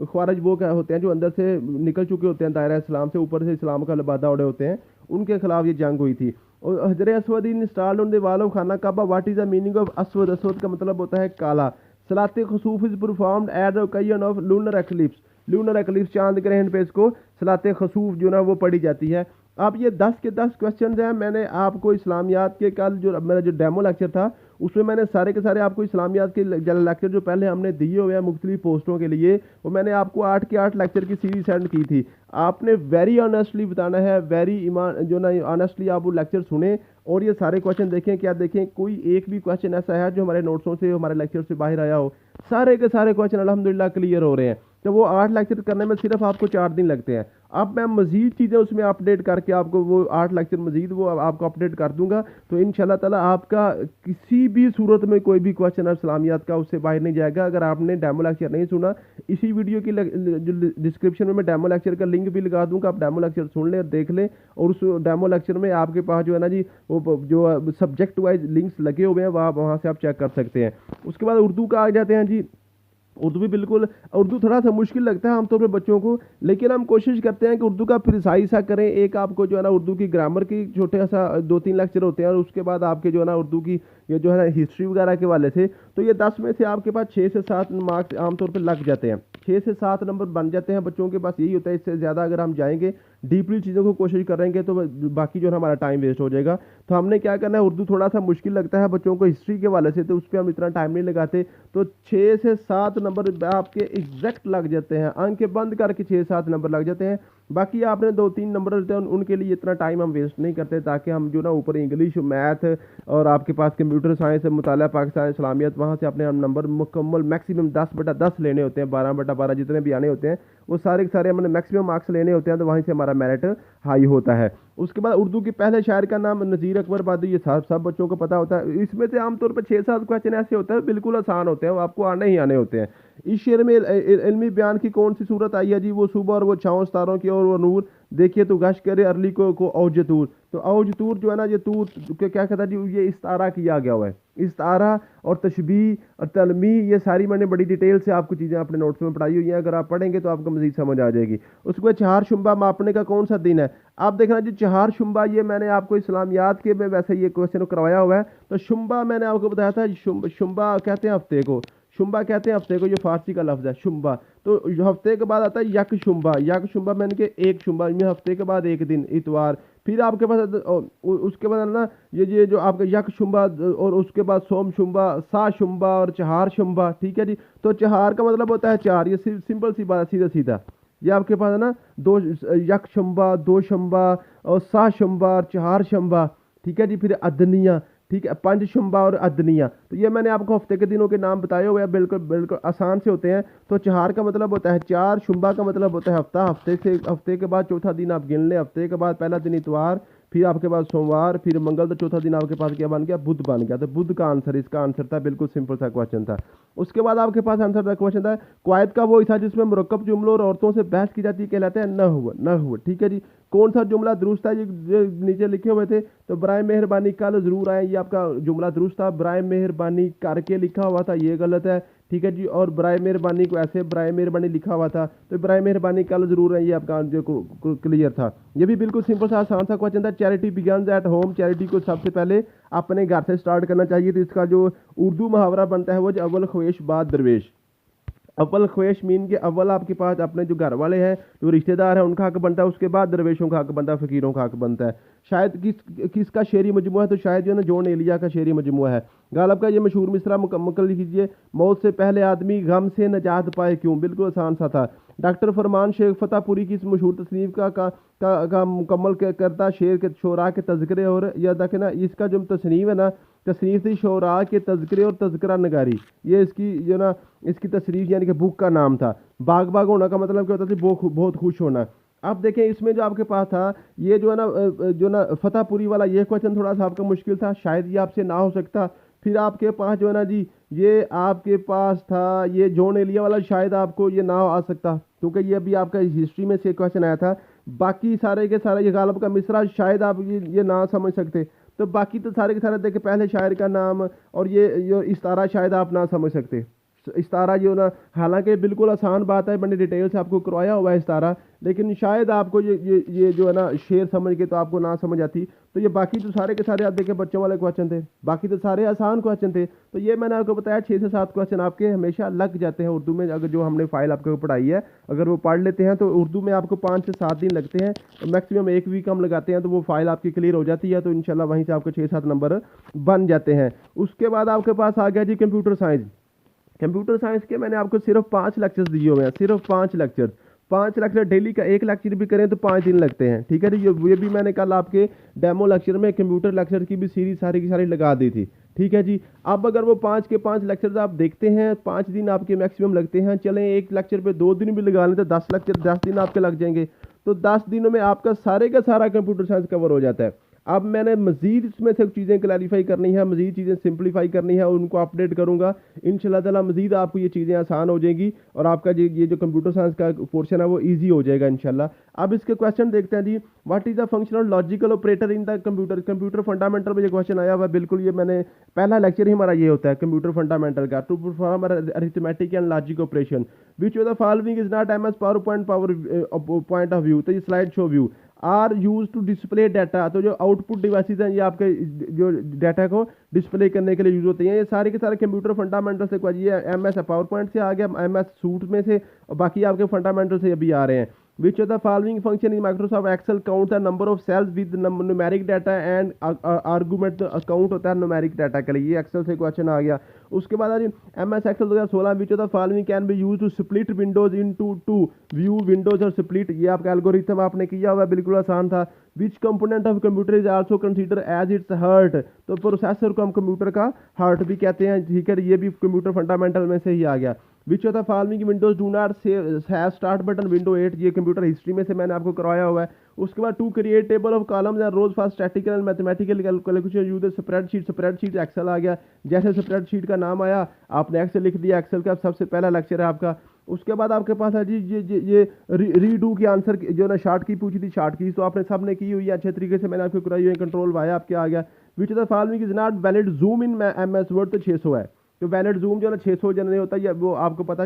खवारज वो क्या होते हैं जो अंदर से निकल चुके होते हैं दायरा इस्लाम से, ऊपर से इस्लाम का लबादा उड़े होते हैं, उनके खिलाफ ये जंग हुई थी। और Hajar Aswad installed on the wall of Khana Kaaba, what is the meaning of Aswad, Aswad का मतलब होता है काला। Salat Khusuf is performed at the occasion of lunar eclipse, lunar eclipse चांद ग्रहण पे इसको सलात खसूफ जो ना वो पढ़ी जाती है। अब ये 10 के 10 क्वेश्चन हैं। मैंने आपको इस्लामियात के कल जो मेरा जो डेमो लेक्चर था उसमें मैंने सारे के सारे आपको इस्लामियात के लेक्चर जो पहले हमने दिए हुए हैं मुख्तलिफ पोस्टों के लिए, वो मैंने आपको 8 के 8 लेक्चर की सीरीज सेंड की थी। आपने वेरी ऑनेस्टली बताना है, वेरी ईमान जो ना ऑनेस्टली आप वो लेक्चर सुने और ये सारे क्वेश्चन देखें। क्या देखें, कोई एक भी क्वेश्चन ऐसा है जो हमारे नोट्सों से हमारे लेक्चर से बाहर आया हो? सारे के सारे क्वेश्चन अल्हम्दुलिल्लाह क्लियर हो रहे हैं। तो वो 8 लेक्चर करने में सिर्फ आपको 4 दिन लगते हैं। अब मैं मजीद चीज़ें उसमें अपडेट करके आपको वो 8 लेक्चर मजीद वो आपको अपडेट कर दूंगा। तो इंशाल्लाह ताला आपका किसी भी सूरत में कोई भी क्वेश्चन है इस्लामियात का उससे बाहर नहीं जाएगा। अगर आपने डेमो लेक्चर नहीं सुना, इसी वीडियो की जो डिस्क्रिप्शन में मैं डेमो लेक्चर का लिंक भी लगा दूंगा, आप डेमो लेक्चर सुन लें और देख लें। और उस डेमो लेक्चर में आपके पास जो है ना जी वो जो सब्जेक्ट वाइज लिंक्स लगे हुए हैं वहाँ से आप चेक कर सकते हैं। उसके बाद उर्दू का आ जाते हैं जी। उर्दू भी बिल्कुल, उर्दू थोड़ा सा मुश्किल लगता है आमतौर पे बच्चों को, लेकिन हम कोशिश करते हैं कि उर्दू का प्रिसाइज सा करें। एक आपको जो है ना उर्दू की ग्रामर की छोटे सा 2-3 लेक्चर होते हैं और उसके बाद आपके जो है ना उर्दू की ये जो है ना हिस्ट्री वगैरह के वाले से, तो ये 10 में से आपके पास 6 से 7 मार्क्स आमतौर पर लग जाते हैं। 6 से 7 नंबर बन जाते हैं बच्चों के पास, यही होता है। इससे ज़्यादा अगर हम जाएंगे डीपली चीज़ों को कोशिश करेंगे तो बाकी जो है हमारा टाइम वेस्ट हो जाएगा। तो हमने क्या करना है, उर्दू थोड़ा सा मुश्किल लगता है बच्चों को हिस्ट्री के वाले से, तो उस पर हम इतना टाइम नहीं लगाते। तो 6 से 7 नंबर आपके एग्जैक्ट लग जाते हैं, आंखें बंद करके 6-7 नंबर लग जाते हैं। बाकी आपने 2-3 नंबर रहते हैं उनके लिए इतना टाइम हम वेस्ट नहीं करते, ताकि हम जो ना ऊपर इंग्लिश, मैथ और आपके पास कंप्यूटर साइंस, मुताला पाकिस्तान इस्लामियत, वहाँ से अपने हम नंबर मुकम्मल मैक्सिमम 10/10 लेने होते हैं, 12/12 जितने भी आने होते हैं वो सारे के सारे हमने मैक्सिमम मार्क्स लेने होते हैं। तो वहीं से हमारा मेरिट हाई होता है। उसके बाद उर्दू के पहले शायर का नाम नज़ीर अकबर बादी, ये सब बच्चों को पता होता है। इसमें से आमतौर पर 6-7 क्वेश्चन ऐसे होते हैं बिल्कुल आसान होते हैं, वो आपको आने ही आने होते हैं। इस शेर में इल्मी बयान की कौन सी सूरत आई है जी? वो सुबह और वो छाँव सितारों की और वो नूर, देखिए तो गश करे अरली को औज तूर। तो औज तूर जो है ना, ये तूर क्या कहता है जी, ये इस्तारा किया गया हुआ है। इस्तारा और तशबीह और तलमी, ये सारी मैंने बड़ी डिटेल से आपको चीज़ें अपने नोट्स में पढ़ाई हुई हैं, अगर आप पढ़ेंगे तो आपको मजीद समझ आ जाएगी। उसके बाद चहार शुम्बा मापने का कौन सा दिन है? आप देखना जी, चहार शुम्बा ये मैंने आपको इस्लामियात के में वैसे ये क्वेश्चन करवाया हुआ है। तो शुम्बा मैंने आपको बताया था, शुम्बा कहते हैं हफ्ते को, शुम्बा कहते हैं हफ्ते को, ये फारसी का लफ्ज़ है शुम्बा। तो हफ्ते के बाद आता है यक शुम्बा, यक शुम्बा मैंने के एक शुम्बा, में हफ्ते के बाद एक दिन इतवार। फिर आपके पास उसके बाद ना ये जो आपका यक शुम्बा और उसके बाद सोम शुम्बा, सा शुम्बा और चहार शुम्बा। ठीक है जी। तो चहार का मतलब होता है 4, ये सिंपल सी बात, सीधा सीधा। ये आपके पास है ना दो, यक शुम्बा, दो शुम्बा और सा शुम्बा और चहार शुम्बा। ठीक है जी। फिर अदनिया, ठीक है, 5 शुम्बा और अदनिया। तो ये मैंने आपको हफ्ते के दिनों के नाम बताए हुए हैं, बिल्कुल बिल्कुल आसान से होते हैं। तो चहार का मतलब होता है 4, शुम्बा का मतलब होता है हफ्ता, हफ्ते के बाद चौथा दिन आप गिन लें, हफ्ते के बाद पहला दिन इतवार, फिर आपके पास सोमवार, फिर मंगल, तो चौथा दिन आपके पास क्या बन गया? बुध बन गया। तो बुध का आंसर इसका आंसर था, बिल्कुल सिंपल सा क्वेश्चन था। उसके बाद आपके पास आंसर था क्वेश्चन था क्वायत का वो था जिसमें मुरक्कब जुमलों और औरतों से बहस की जाती है, कहलाता है नहव। ठीक है जी। कौन सा जुमला दुरुस्त है? ये नीचे लिखे हुए थे। तो बराए मेहरबानी कल ज़रूर आए, ये आपका जुमला दुरुस्त था। बराए मेहरबानी करके लिखा हुआ था, ये गलत है। ठीक है जी। और बराए मेहरबानी को ऐसे बराए मेहरबानी लिखा हुआ था, तो बराए मेहरबानी कल ज़रूर है, ये आपका जो क्लियर था। ये भी बिल्कुल सिंपल सा आसान सा क्वेश्चन था। Charity begins at home, charity को सबसे पहले अपने घर से स्टार्ट करना चाहिए। तो इसका जो उर्दू मुहावरा बनता है वो जो अव्वल ख्वेश बाद दरवेश। अव्वल ख्वेश मीन के अव्वल आपके पास अपने जो घर वाले हैं, जो रिश्तेदार हैं, उनका हक बनता है, उसके बाद दरवेशों का हक बनता है, फ़कीरों का हक बनता है। शायद किसका शेरी मजमुआ है? तो शायद जो है ना जॉन एलिया का शेरी मजमुआ है। गालिब का ये मशहूर मिसरा मुकम्मल लिखिए, मौत से पहले आदमी गम से नजात पाए क्यों। बिल्कुल आसान सा था। डॉक्टर फरमान शेख फतेहपुरी की इस मशहूर तसनीफ का मुकम्मल करता शेर के शोरा के तज़किरे, और यह देखें ना इसका जो तसनीफ है ना, तसनीफ थी शोरा के तज़किरे और तज़किरा नगारी, ये इसकी जो ना इसकी तसरीफ यानी कि बुक का नाम था। बाग बाग होना का मतलब क्या होता था? बहुत खुश होना। अब देखें इसमें जो आपके पास था ये जो ना फतेहपुरी वाला ये क्वेश्चन थोड़ा सा आपका मुश्किल था, शायद ये आपसे ना हो सकता। फिर आपके पास जो है ना जी ये आपके पास था ये जॉन एलिया वाला, शायद आपको ये ना आ सकता, क्योंकि ये भी आपका हिस्ट्री में से क्वेश्चन आया था। बाकी सारे के सारे ये गालिब का मिसरा शायद आप ये ना समझ सकते। तो बाकी तो सारे के सारे देखे पहले शायर का नाम और ये इस्तारा शायद आप ना समझ सकते। इस्तारा जो ना, हालांकि बिल्कुल आसान बात है, मैंने डिटेल से आपको करवाया हुआ है इस्तारा, लेकिन शायद आपको ये जो है ना शेर समझ के तो आपको ना समझ आती। तो ये बाकी तो सारे के सारे आप देखें बच्चों वाले क्वेश्चन थे, बाकी तो सारे आसान क्वेश्चन थे। तो ये मैंने आपको बताया 6 से 7 क्वेश्चन आपके हमेशा लग जाते हैं उर्दू में, अगर जो हमने फाइल आपको पढ़ाई है अगर वो पढ़ लेते हैं तो उर्दू में आपको 5 से 7 दिन लगते हैं, मैक्सिमम 1 वीक हम लगाते हैं, तो वो फाइल आपकी क्लियर हो जाती है। तो इंशाल्लाह वहीं से आपको 6-7 नंबर बन जाते हैं। उसके बाद आपके पास आ गया जी कंप्यूटर साइंस। कंप्यूटर साइंस के मैंने आपको सिर्फ 5 लेक्चर्स दिए हुए हैं, सिर्फ 5 लेक्चर डेली का, एक लेक्चर भी करें तो 5 दिन लगते हैं, ठीक है जी। ये भी मैंने कल आपके डेमो लेक्चर में कंप्यूटर लेक्चर की भी सीरीज सारी की सारी लगा दी थी, ठीक है जी। अब अगर वो 5 के 5 लेक्चर्स आप देखते हैं, 5 दिन आपके मैक्सिमम लगते हैं, चलें एक लेक्चर पे 2 दिन भी लगा लें तो 10 लेक्चर 10 दिन आपके लग जाएंगे। तो 10 दिनों में आपका सारे का सारा कंप्यूटर साइंस कवर हो जाता है। अब मैंने मजीद इसमें से चीज़ें क्लैरिफाई करनी है, मजीद चीज़ें सिंप्लीफाई करनी है और उनको अपडेट करूंगा इंशाल्लाह ताला। मजीद आपको ये चीज़ें आसान हो जाएंगी और आपका ये जो कंप्यूटर साइंस का पोर्शन है वो इजी हो जाएगा इंशाल्लाह। अब इसके क्वेश्चन देखते हैं जी। What is the functional logical operator in the computer? Computer fundamental में ये क्वेश्चन आया हुआ है, बिल्कुल ये मैंने पहला लेक्चर ही हमारा ये होता है कंप्यूटर फंडामेंटल का, to perform arithmetic and logic operation which of the following is not MS power point of view. तो ये slide show view are use to display data. तो जो आउटपुट डिवाइसेज हैं ये आपके जो डाटा को डिस्प्ले करने के लिए यूज होते हैं। ये सारे के सारे कंप्यूटर फंडामेंटल से, ये एमएस पावर पॉइंट से आ गया, एमएस सूट में से, और बाकी आपके फंडामेंटल से अभी आ रहे हैं। Which of the following function in Microsoft Excel count the number of cells with numeric data and argument count होता है न्यूमेरिक डाटा के लिए। ये एक्सेल से क्वेश्चन आ गया। उसके बाद आज MS Excel 2016 which of the following can be use to split windows into two view windows और स्प्लिट। ये आपका एल्गोरिथम आपने किया हुआ है, बिल्कुल आसान था। Which component of computer is also consider as its heart. तो प्रोसेसर को हम कंप्यूटर का हार्ट भी कहते हैं, ठीक है। ये भी कंप्यूटर फंडामेंटल में से ही आ गया। विच of the following Windows do not have start button window 8। ये कंप्यूटर हिस्ट्री में से मैंने आपको करवाया हुआ है। उसके बाद to create table of columns and rows for statical and mathematical calculation use spreadsheet Excel आ गया। जैसे स्प्रेडशीट का नाम आया आपने एक्सेल लिख दिया, एक्सेल का सबसे पहला लेक्चर है आपका। उसके बाद आपके पास है जी ये रीडू की आंसर जो ना शार्ट की पूछी थी, शार्ट की तो आपने सबने की हुई है अच्छे तरीके से, मैंने आपको कराई हुई है। कंट्रोल वाई आपके आ गया। विच of the following is not valid zoom in MS word. तो 600 है, तो वैलिड जूम जो ना 600 जन नहीं होता, ये वो आपको पता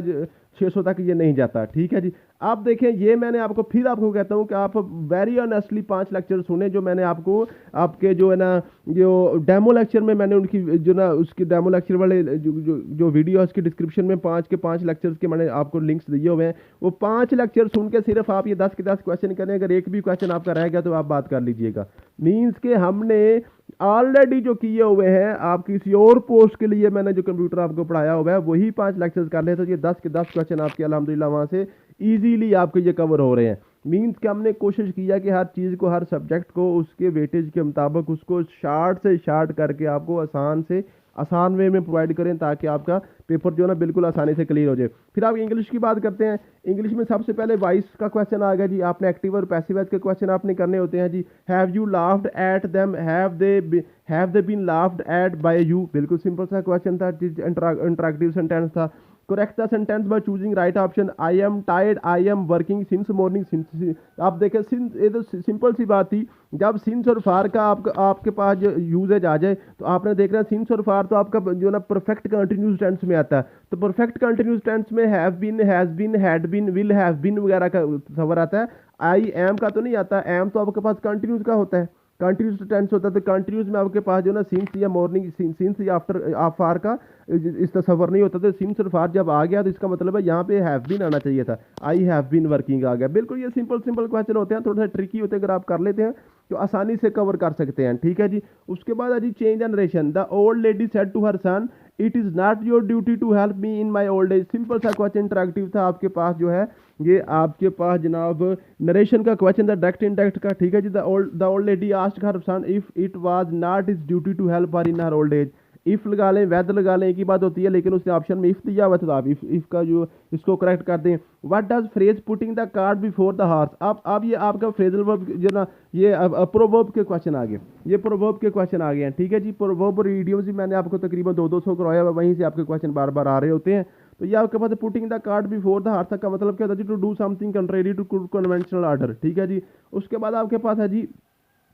600 तक ये नहीं जाता, ठीक है जी। आप देखें ये मैंने आपको फिर आपको कहता हूँ कि आप वेरी ऑनेस्टली 5 लेक्चर सुने जो मैंने आपको आपके जो है ना जो डेमो लेक्चर में मैंने उनकी जो ना उसकी डेमो लेक्चर वाले जो वीडियो है उसकी डिस्क्रिप्शन में 5 के 5 लेक्चर्स के मैंने आपको लिंक्स दिए हुए हैं। वो 5 लेक्चर सुन के सिर्फ आप ये 10 के 10 क्वेश्चन करें, अगर एक भी क्वेश्चन आपका रह गया तो आप बात कर लीजिएगा। मीन्स के हमने ऑलरेडी जो किए हुए हैं आप किसी और पोस्ट के लिए मैंने जो कंप्यूटर आपको पढ़ाया हुआ है वही 5 लेक्चर्स कर ले, तो ये 10 के 10 क्वेश्चन आपके अल्हम्दुलिल्लाह वहाँ से इजीली आपके ये कवर हो रहे हैं। मीन्स कि हमने कोशिश किया कि हर चीज़ को, हर सब्जेक्ट को उसके वेटेज के मुताबिक उसको शार्ट से शार्ट करके आपको आसान से आसान वे में प्रोवाइड करें ताकि आपका पेपर जो है ना बिल्कुल आसानी से क्लियर हो जाए। फिर आप इंग्लिश की बात करते हैं। इंग्लिश में सबसे पहले वॉइस का क्वेश्चन आ गया जी। आपने एक्टिव और पैसिव वॉइस के क्वेश्चन आपने करने होते हैं जी। Have you laughed at them, have they been laughed at by you. बिल्कुल सिंपल सा क्वेश्चन था, इंटरैक्टिव सेंटेंस था। Correct the sentence by choosing right option. I am tired, I am working since morning. Since आप देखें, since ये तो simple सी बात थी। जब सिंस और फार का आपके पास जो यूजेज आ जाए तो आपने देखना सिंस और फार तो आपका जो ना परफेक्ट कंटिन्यूस टेंस में आता है। तो परफेक्ट कंटिन्यूस टेंस में have been, has been, had been, will have been वगैरह का खबर आता है। आई एम का तो नहीं आता। एम तो आपके पास कंटिन्यूस का होता है, कंटिन्यूस टेंस होता है। तो कंटिन्यूस में आपके पास जो ना सिंस या मॉर्निंग, सिंस या आफ्टर फार का इस तस्वर नहीं होता। तो सिंस और फार जब आ गया तो इसका मतलब है यहाँ पे हैव बीन आना चाहिए था। आई हैव बीन वर्किंग आ गया। बिल्कुल ये सिंपल क्वेश्चन होते हैं, थोड़ा सा ट्रिकी होते हैं, अगर आप कर लेते हैं तो आसानी से कवर कर सकते हैं, ठीक है जी। उसके बाद है जी change the narration. The old lady said to her son, it is not your duty to help me in my old age. Simple सा क्वेश्चन, इंटरैक्टिव था। आपके पास जो है ये आपके पास जनाब नरेशन का क्वेश्चन था, डायरेक्ट इनडायरेक्ट का, ठीक है जी। The old lady asked her son if it was not his duty to help her in her old age. If लगा लें, वैद लगा लें, एक ही बात होती है, लेकिन उसने ऑप्शन में इफ दिया हुआ था, तो आप इफ का जो इसको करेक्ट कर दें। What does phrase putting the card before the horse. अब ये आपका फ्रेजल वर्ब जो ना ये प्रोवर्ब के क्वेश्चन आ गए, ये प्रोवर्ब के क्वेश्चन आ गए हैं, ठीक है जी। प्रोवर्ब और इडियम्स भी मैंने आपको तकरीबन 200 करवाया हुआ, वहीं से आपके क्वेश्चन बार बार आ रहे होते हैं। तो ये आपके पास putting the card before the horse का मतलब क्या होता है जी? To do something contrary to conventional order, ठीक है जी। उसके बाद आपके पास है जी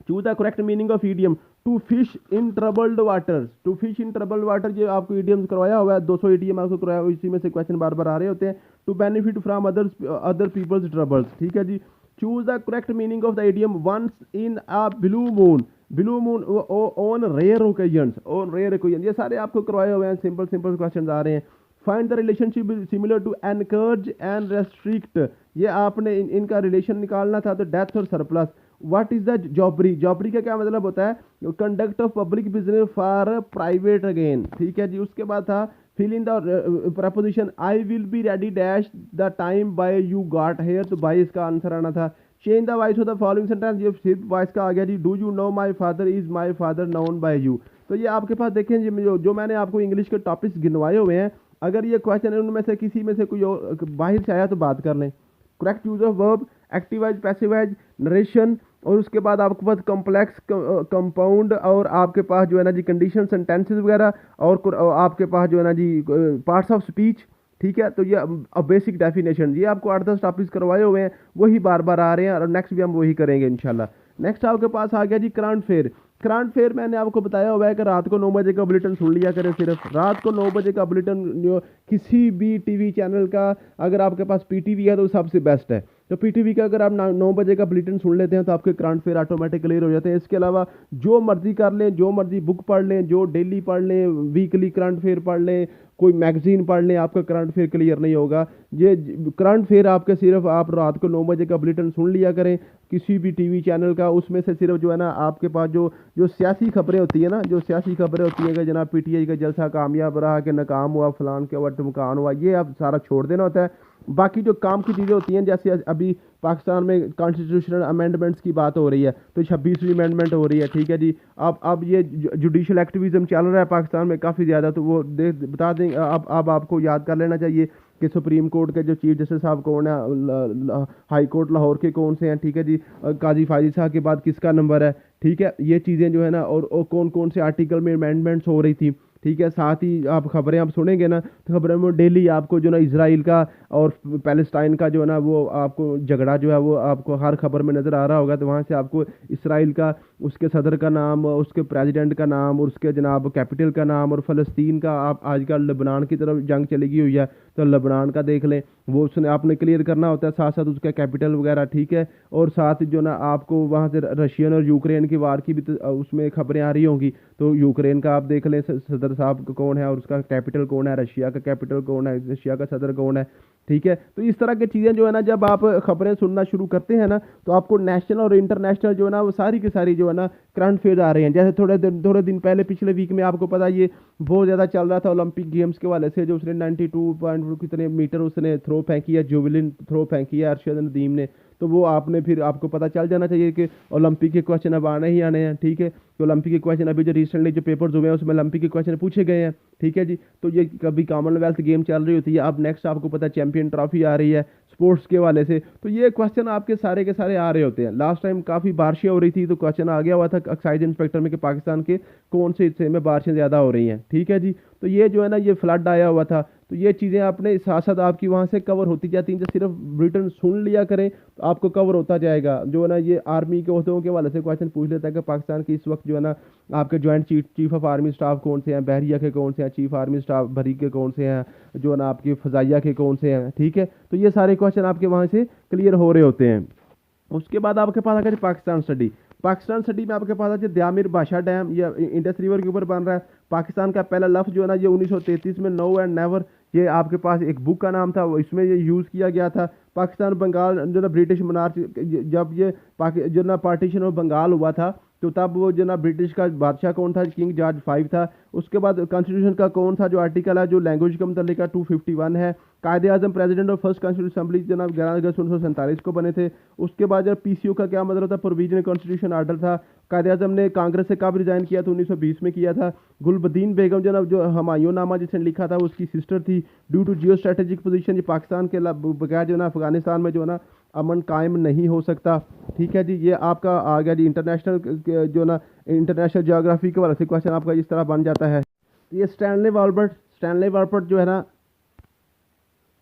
choose the correct meaning of idiom. To fish in troubled water, to fish in troubled water, ये आपको ईडियम करवाया हुआ है, 200 ईडियम आपको करवाया हुआ है, इसी में से क्वेश्चन बार बार आ रहे होते हैं। To benefit from other people's troubles, ठीक है जी। Choose the correct meaning of the idiom once in a blue moon, blue moon on rare occasions, on rare occasion, ये सारे आपको करवाए हुए हैं, सिंपल सिंपल क्वेश्चन आ रहे हैं। Find the relationship similar to encourage and restrict, ये आपने इनका रिलेशन निकालना था, तो डेथ और surplus. What is the jobbery, jobbery का क्या मतलब होता है, conduct of public business for private again, ठीक है जी। उसके बाद था fill in the proposition I will be ready dash the time by you got here, तो बाय इसका आंसर आना था। Change the voice of the following sentence, ये सिर्फ वॉइस का आ गया जी, do you know my father, is my father known by you. तो ये आपके पास देखें जी, जो मैंने आपको इंग्लिश के टॉपिक्स गिनवाए हुए हैं, अगर ये क्वेश्चन है उनमें से किसी में से कोई बाहर से आया तो बात कर लें। Correct use of verb, एक्टिवाइज, passivise, narration, और उसके बाद आपके पास कॉम्प्लेक्स, कंपाउंड, और आपके पास जो है ना जी कंडीशन सेंटेंसेस वगैरह, और आपके पास जो है ना जी पार्ट्स ऑफ स्पीच, ठीक है। तो ये बेसिक डेफिनेशन, ये आपको 8-10 टॉपिक्स करवाए हुए हैं, वही बार बार आ रहे हैं, और नेक्स्ट भी हम वही करेंगे इंशाल्लाह। नेक्स्ट आपके पास आ गया जी करंट फेयर। करंट फेयर मैंने आपको बताया हुआ है कि रात को 9 बजे का बुलेटिन सुन लिया करें, सिर्फ रात को 9 बजे का बुलेटिन, जो किसी भी टीवी चैनल का, अगर आपके पास पीटीवी है तो सबसे बेस्ट है। तो पीटीवी का अगर आप 9 बजे का बुलेटिन सुन लेते हैं तो आपके करंट फेयर ऑटोमेटिक क्लियर हो जाते हैं। इसके अलावा जो मर्जी कर लें, जो मर्जी बुक पढ़ लें, जो डेली पढ़ लें, वीकली करंट फेयर पढ़ लें, कोई मैगजीन पढ़ लें, आपका करंट फेयर क्लियर नहीं होगा। ये करंट फेयर आपके सिर्फ आप रात को 9 बजे का बुलेटिन सुन लिया करें किसी भी टीवी चैनल का, उसमें से सिर्फ जो है ना आपके पास जो जो सियासी खबरें होती है ना, जो सियासी खबरें होती है कि जनाब पीटीआई का जलसा कामयाब रहा, कि नाकाम हुआ, फलान के वक्त मकान हुआ, ये आप सारा छोड़ देना होता है। बाकी जो काम की चीज़ें होती हैं, जैसे अभी पाकिस्तान में कॉन्स्टिट्यूशनल अमेंडमेंट्स की बात हो रही है, तो 26वीं अमेंडमेंट हो रही है, ठीक है जी। अब ये जुडिशल एक्टिविज्म चल रहा है पाकिस्तान में काफ़ी ज़्यादा, तो वो बता दें, अब आपको याद कर लेना चाहिए कि सुप्रीम कोर्ट के जो चीफ जस्टिस साहब कौन है, हाई कोर्ट लाहौर के कौन से हैं, ठीक है जी। काजी फायजी साहब के बाद किसका नंबर है, ठीक है। ये चीज़ें जो है ना, और कौन कौन से आर्टिकल में अमेंडमेंट्स हो रही थी, ठीक है। साथ ही आप खबरें आप सुनेंगे ना, तो खबरों में डेली आपको जो ना इजराइल का और पैलेस्टाइन का जो है ना, वो आपको झगड़ा जो है वो आपको हर खबर में नज़र आ रहा होगा। तो वहाँ से आपको इसराइल का, उसके सदर का नाम, उसके प्रेसिडेंट का नाम, और उसके जनाब कैपिटल का नाम, और फ़लस्तीन का, आप आजकल लेबनान की तरफ जंग चली हुई है तो लेबनान का देख लें, वो उसने आपने क्लियर करना होता है, साथ साथ उसका कैपिटल वगैरह, ठीक है। और साथ जो ना आपको वहाँ से रशियन और यूक्रेन की वार की भी उसमें खबरें आ रही होंगी, तो यूक्रेन का आप देख लें सदर साहब कौन है, और उसका कैपिटल कौन है, रशिया का कैपिटल कौन है, रशिया का सदर कौन है, ठीक है। तो इस तरह की चीज़ें जो है ना, जब आप खबरें सुनना शुरू करते हैं ना, तो आपको नेशनल और इंटरनेशनल जो है ना, वो सारी की सारी जो है ना करंट फेयर आ रहे हैं। जैसे थोड़े दिन पहले पिछले वीक में आपको पता ये बहुत ज़्यादा चल रहा था ओलंपिक गेम्स के वाले से, जो उसने 92 कितने मीटर उसने थ्रो फेंकी है, जोवलिन थ्रो फेंकी है अरशद नदीम ने। तो वो आपने फिर आपको पता चल जाना चाहिए कि ओलंपिक के क्वेश्चन अब आने ही आने हैं, ठीक है। तो ओलंपिक के क्वेश्चन अभी जो रिसेंटली जो पेपर्स हुए हैं उसमें ओलंपिक के क्वेश्चन पूछे गए हैं, ठीक है जी। तो ये कभी कॉमनवेल्थ गेम चल रही होती है, अब नेक्स्ट आपको पता चैंपियन ट्रॉफी आ रही है स्पोर्ट्स के वाले से, तो ये क्वेश्चन आपके सारे के सारे आ रहे होते हैं। लास्ट टाइम काफ़ी बारिशें हो रही थी, तो क्वेश्चन आ गया हुआ था एक्साइज इंस्पेक्टर में कि पाकिस्तान के कौन से हिस्से में बारिशें ज़्यादा हो रही हैं, ठीक है जी। तो ये जो है ना, ये फ्लड आया हुआ था, तो ये चीज़ें अपने साथ साथ आपकी वहाँ से कवर होती जाती हैं। जब सिर्फ ब्रिटेन सुन लिया करें तो आपको कवर होता जाएगा। जो है ना, ये आर्मी के होते के वाले से क्वेश्चन पूछ लेता है कि पाकिस्तान के इस वक्त जो है ना आपके joint chief of army staff कौन से हैं, बहरिया के कौन से हैं, चीफ आर्मी स्टाफ भरी के कौन से हैं, जो है ना आपकी फ़ज़ाइया के कौन से हैं, ठीक है। तो ये सारे क्वेश्चन आपके वहाँ से क्लियर हो रहे होते हैं। उसके बाद आपके पास आकर पाकिस्तान स्टडी। पाकिस्तान स्टडी में आपके पास है द्यामिर बाशा डैम, ये इंडस रिवर के ऊपर बन रहा है। पाकिस्तान का पहला लफ्ज़ जो है ना, ये 1933 में नो एंड नेवर, ये आपके पास एक बुक का नाम था, इसमें ये यूज़ किया गया था। पाकिस्तान बंगाल जो ना ब्रिटिश मनार्च, जब ये जो ना पार्टीशन ऑफ बंगाल हुआ था, तो तब वो जो ना ब्रिटिश का बादशाह कौन था, किंग जॉर्ज 5 था। उसके बाद कॉन्स्टिट्यूशन का कौन था, जो आर्टिकल है जो लैंग्वेज के मतलब का 251 है। Quaid-e Azam president of first constitution assembly जनाब 11 अगस्त 1947 को बने थे। उसके बाद जब पीसीओ का क्या मतलब था, प्रोविजनल कॉन्स्टिट्यूशन आर्डर था। कायदे आज़म ने कांग्रेस से कब रिजाइन किया, तो 1920 में किया था। गुलबदीन बेगम जनाब जो हुमायूं नामा जिसने लिखा था, उसकी सिस्टर थी। Due to geo strategic position, ये पाकिस्तान के बगैर जो ना अफगानिस्तान में जो ना अमन कायम नहीं हो सकता, ठीक है जी। ये आपका आ गया जी इंटरनेशनल जो ना इंटरनेशनल ज्योग्राफी के वाले से क्वेश्चन आपका इस तरह बन जाता है। ये स्टैनले वाल्बर्ट जो है ना,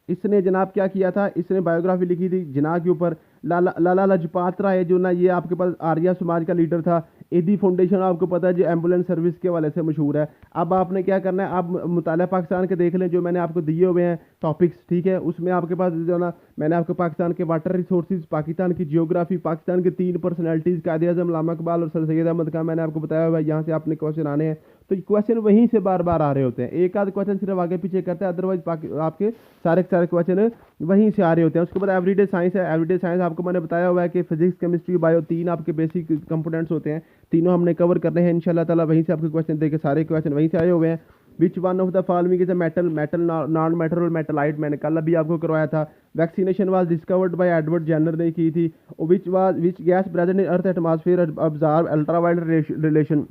इसने जनाब क्या किया था, इसने बायोग्राफी लिखी थी जिन्ना के ऊपर। लाला लाजपत राय जो ना, ये आपके पास आर्या समाज का लीडर था। एदी फाउंडेशन आपको पता है जो एम्बुलेंस सर्विस के वाले से मशहूर है। अब आपने क्या करना है, आप मुताला पाकिस्तान के देख लें जो मैंने आपको दिए हुए हैं टॉपिक्स, ठीक है। उसमें आपके पास जो ना, मैंने आपको पाकिस्तान के वाटर रिसोर्सेज, पाकिस्तान की जियोग्राफी, पाकिस्तान के 3 पर्सनैलिटीज़ कायद आज़म, अल्लामा इकबाल और सर सैयद अहमद खान, मैंने आपको बताया हुआ है। यहाँ से आपने क्वेश्चन आने हैं, तो क्वेश्चन वहीं से बार बार आ रहे होते हैं। एक आध क्वेश्चन सिर्फ आगे पीछे करते हैं, अदरवाइज आपके सारे के सारे क्वेश्चन वहीं से आ रहे होते हैं। उसके बाद एवरीडे साइंस है। एवरीडे साइंस आपको मैंने बताया हुआ है कि फिजिक्स, केमिस्ट्री, बायो, 3 आपके बेसिक कंपोनेंट्स होते हैं। तीनों हमने कवर करने हैं इंशाल्लाह ताला। वहीं से आपके क्वेश्चन देखे, सारे क्वेश्चन वहीं से आए हुए हैं। Which one of the following is a metal, metal non metal और मेटलाइट, मैंने कल अभी आपको करवाया था। Vaccination was discovered by Edward Jenner ने की थी। Which gas present in earth atmosphere observe ultraviolet radiation.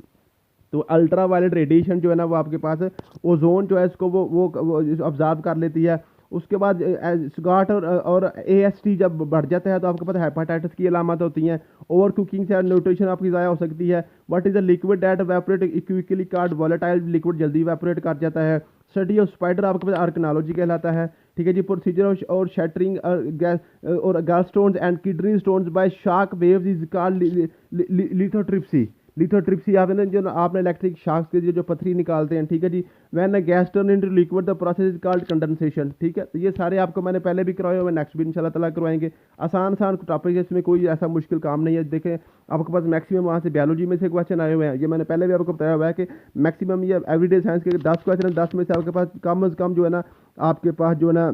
तो अल्ट्रा वायलेट रेडिएशन जो है ना, वो आपके पास ओजोन जो है इसको वो ऑब्जर्व कर लेती है। उसके बाद स्कॉट और AST जब बढ़ जाता है तो आपके पास हेपेटाइटिस की अलामत होती हैं। ओवर कुकिंग से न्यूट्रिशन आपकी ज़ाया हो सकती है। What is a liquid that evaporate quickly called volatile, liquid जल्दी इवेपोरेट कर जाता है। स्टडी ऑफ स्पाइडर आपके पास आर्कनोलॉजी कहलाता है, ठीक है जी। प्रोसीजर और शैटरिंग और gas stones and kidney stones by shock waves is called lithotripsy. Lithotripsy आपने जो आपने इलेक्ट्रिक शॉक्स के जो पथरी निकालते हैं, ठीक है जी। When gas turn into liquid the process is called condensation, ठीक है। तो ये सारे आपको मैंने पहले भी करवाए हुए, नेक्स्ट भी इंशाल्लाह ताला करवाएंगे। आसान टॉपिक है, इसमें कोई ऐसा मुश्किल काम नहीं है। देखें आपके पास मैक्सिमम वहाँ से बायोलॉजी में से क्वेश्चन आए हुए हैं। ये मैंने पहले भी आपको बताया हुआ है कि मैक्सिमम ये एवरीडे साइंस के 10 क्वेश्चन, 10 में से आपके पास कम अज़ कम जो है ना, आपके पास जो है ना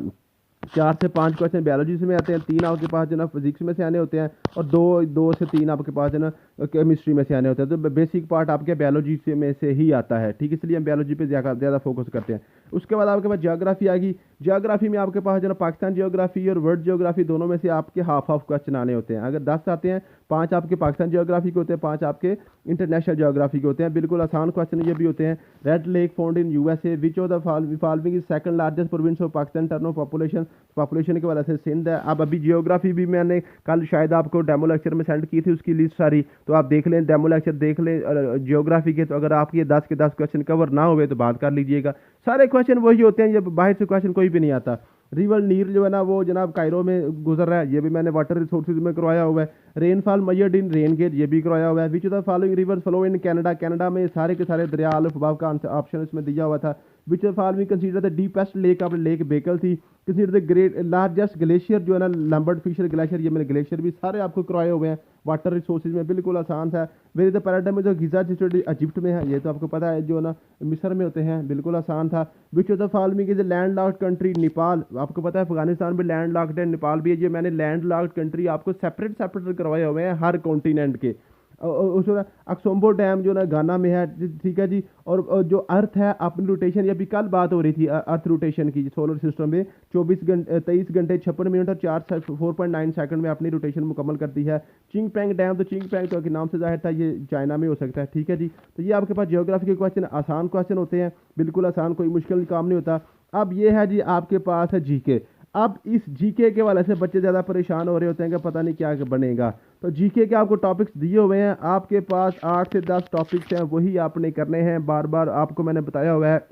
4 से 5 क्वेश्चन बायोलॉजी से में आते हैं, 3 आपके पास जो ना फिजिक्स में से आने होते हैं, और 2 से 3 आपके पास जो ना केमिस्ट्री में से आने होते हैं। तो बेसिक पार्ट आपके बायोलॉजी से में से ही आता है, ठीक है। इसलिए हम बायोलॉजी पे ज़्यादा फोकस करते हैं। उसके बाद आपके पास जियोग्राफी आ गई। जियोग्राफी में आपके पास जो ना पाकिस्तान जियोग्राफी और वर्ल्ड जियोग्राफी दोनों में से आपके हाफ क्वेश्चन आने होते हैं। अगर 10 आते हैं, 5 आपके पाकिस्तान जियोग्राफी के होते हैं, 5 आपके इंटरनेशनल जियोग्राफी के होते हैं। बिल्कुल आसान क्वेश्चन ये भी होते हैं। Red lake found in USA, which of the following is second largest province of Pakistan turn off population के वजह से सिंध है। अब अभी जियोग्राफी भी मैंने कल शायद आपको डेमो लेक्चर में सेंड की थी, उसकी लिस्ट सारी, तो आप देख लें, डेमो लेक्चर देख लें जियोग्राफी के। तो अगर आपके ये 10 के 10 क्वेश्चन कवर ना हुए तो बात कर लीजिएगा। सारे क्वेश्चन वही होते हैं, जब बाहर से क्वेश्चन कोई भी नहीं आता। रिवर नील जो है ना, वो जनाब कायरो में गुजर रहा है, ये भी मैंने वाटर रिसोर्सेज में करवाया हुआ है। Rainfall measured in rain gauge, ये भी करवाया हुआ है। विच of the following rivers flow in Canada, Canada में सारे के सारे दरिया अल्फबाब का ऑप्शन इसमें दिया हुआ था। Which of following consider the deepest lake, आपने लेक बेकल थी। Consider the great largest glacier जो है ना, लंबर्ड फिशर ग्लेशियर, ये मैंने ग्लेशियर भी सारे आपको करवाए हुए हैं वाटर रिसोर्सेज में। बिल्कुल आसान था। वेर द पैराडाइम जो गिजा जिस इजिप्ट में है, ये तो आपको पता है जो ना मिस्र में होते हैं, बिल्कुल आसान था। विच of the following is land locked country, Nepal, आपको पता है अफगानिस्तान भी लैंड लॉक्ड है, नेपाल भी है। ये मैंने लैंड लॉक्ड कंट्री आपको सेपरेट करवाए हुए हैं हर कॉन्टिनेंट के। उसमें अक्सोम्बो डैम जो ना गाना में है, ठीक है जी। और जो अर्थ है अपनी रोटेशन, ये अभी कल बात हो रही थी अर्थ रोटेशन की, सोलर सिस्टम में 23 घंटे 56 मिनट और 4.9 सेकंड में अपनी रोटेशन मुकम्मल करती है। चिंग पैंग डैम, तो चिंग पैंग तो के नाम से जाहिर था ये चाइना में हो सकता है, ठीक है जी। तो ये आपके पास जियोग्राफी के क्वेश्चन आसान क्वेश्चन होते हैं, बिल्कुल आसान, कोई मुश्किल काम नहीं होता। अब ये है जी आपके पास है जीके। अब इस जीके के वाले से बच्चे ज़्यादा परेशान हो रहे होते हैं कि पता नहीं क्या बनेगा। तो जीके के आपको टॉपिक्स दिए हुए हैं, आपके पास 8 से 10 टॉपिक्स हैं, वही आपने करने हैं बार बार। आपको मैंने बताया हुआ है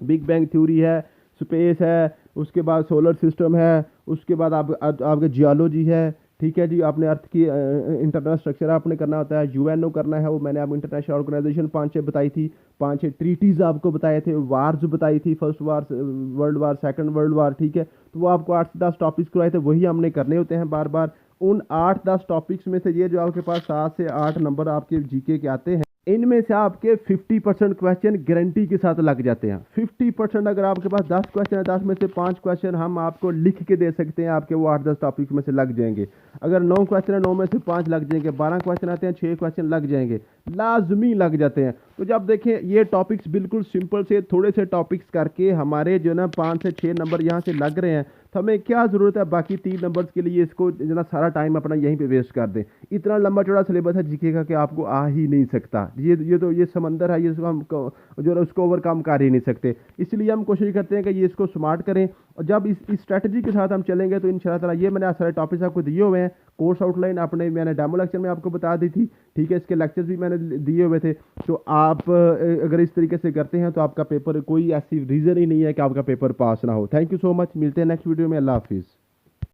बिग बैंग थ्योरी है, स्पेस है, उसके बाद सोलर सिस्टम है, उसके बाद आपके जियोलॉजी है, ठीक है जी। आपने अर्थ की इंटरनल स्ट्रक्चर आपने करना होता है, यूएनओ करना है, वो मैंने आपको इंटरनेशनल ऑर्गेनाइजेशन 5-6 बताई थी, 5-6 ट्रीटीज़ आपको बताए थे, वार्स बताई थी, फर्स्ट वार, world war, second world war, ठीक है। तो वो आपको 8 से 10 टॉपिक्स करवाए थे, वही हमने करने होते हैं बार बार। उन 8-10 टॉपिक्स में से ये जो आपके पास 7 से 8 नंबर आपके जीके के आते हैं, इनमें से आपके 50% क्वेश्चन गारंटी के साथ लग जाते हैं। 50% अगर आपके पास 10 क्वेश्चन है, 10 में से 5 क्वेश्चन हम आपको लिख के दे सकते हैं, आपके वो 8-10 टॉपिक में से लग जाएंगे। अगर 9 क्वेश्चन है, 9 में से 5 लग जाएंगे। 12 क्वेश्चन आते हैं, 6 क्वेश्चन लग जाएंगे, लाजमी लग जाते हैं। तो जब देखें ये टॉपिक्स बिल्कुल सिंपल से थोड़े से टॉपिक्स करके हमारे जो ना 5 से 6 नंबर यहाँ से लग रहे हैं, तो हमें क्या ज़रूरत है बाकी 3 नंबर्स के लिए इसको जो ना सारा टाइम अपना यहीं पे वेस्ट कर दें। इतना लंबा चौड़ा सिलेबस है जीके का कि आपको आ ही नहीं सकता। ये समंदर है, ये हम जो है उसको ओवरकम कर ही नहीं सकते। इसलिए हम कोशिश करते हैं कि ये इसको स्मार्ट करें, और जब इस स्ट्रेटजी के साथ हम चलेंगे तो इंशाल्लाह ताला ये मैंने सारे टॉपिक्स आपको दिए हुए हैं। कोर्स आउटलाइन मैंने डेमो लेक्चर में आपको बता दी थी, ठीक है। इसके लेक्चर्स भी मैंने दिए हुए थे। तो आप अगर इस तरीके से करते हैं तो आपका पेपर, कोई ऐसी रीज़न ही नहीं है कि आपका पेपर पास ना हो। थैंक यू सो मच, मिलते हैं नेक्स्ट वीडियो में। अल्लाह हाफिज़।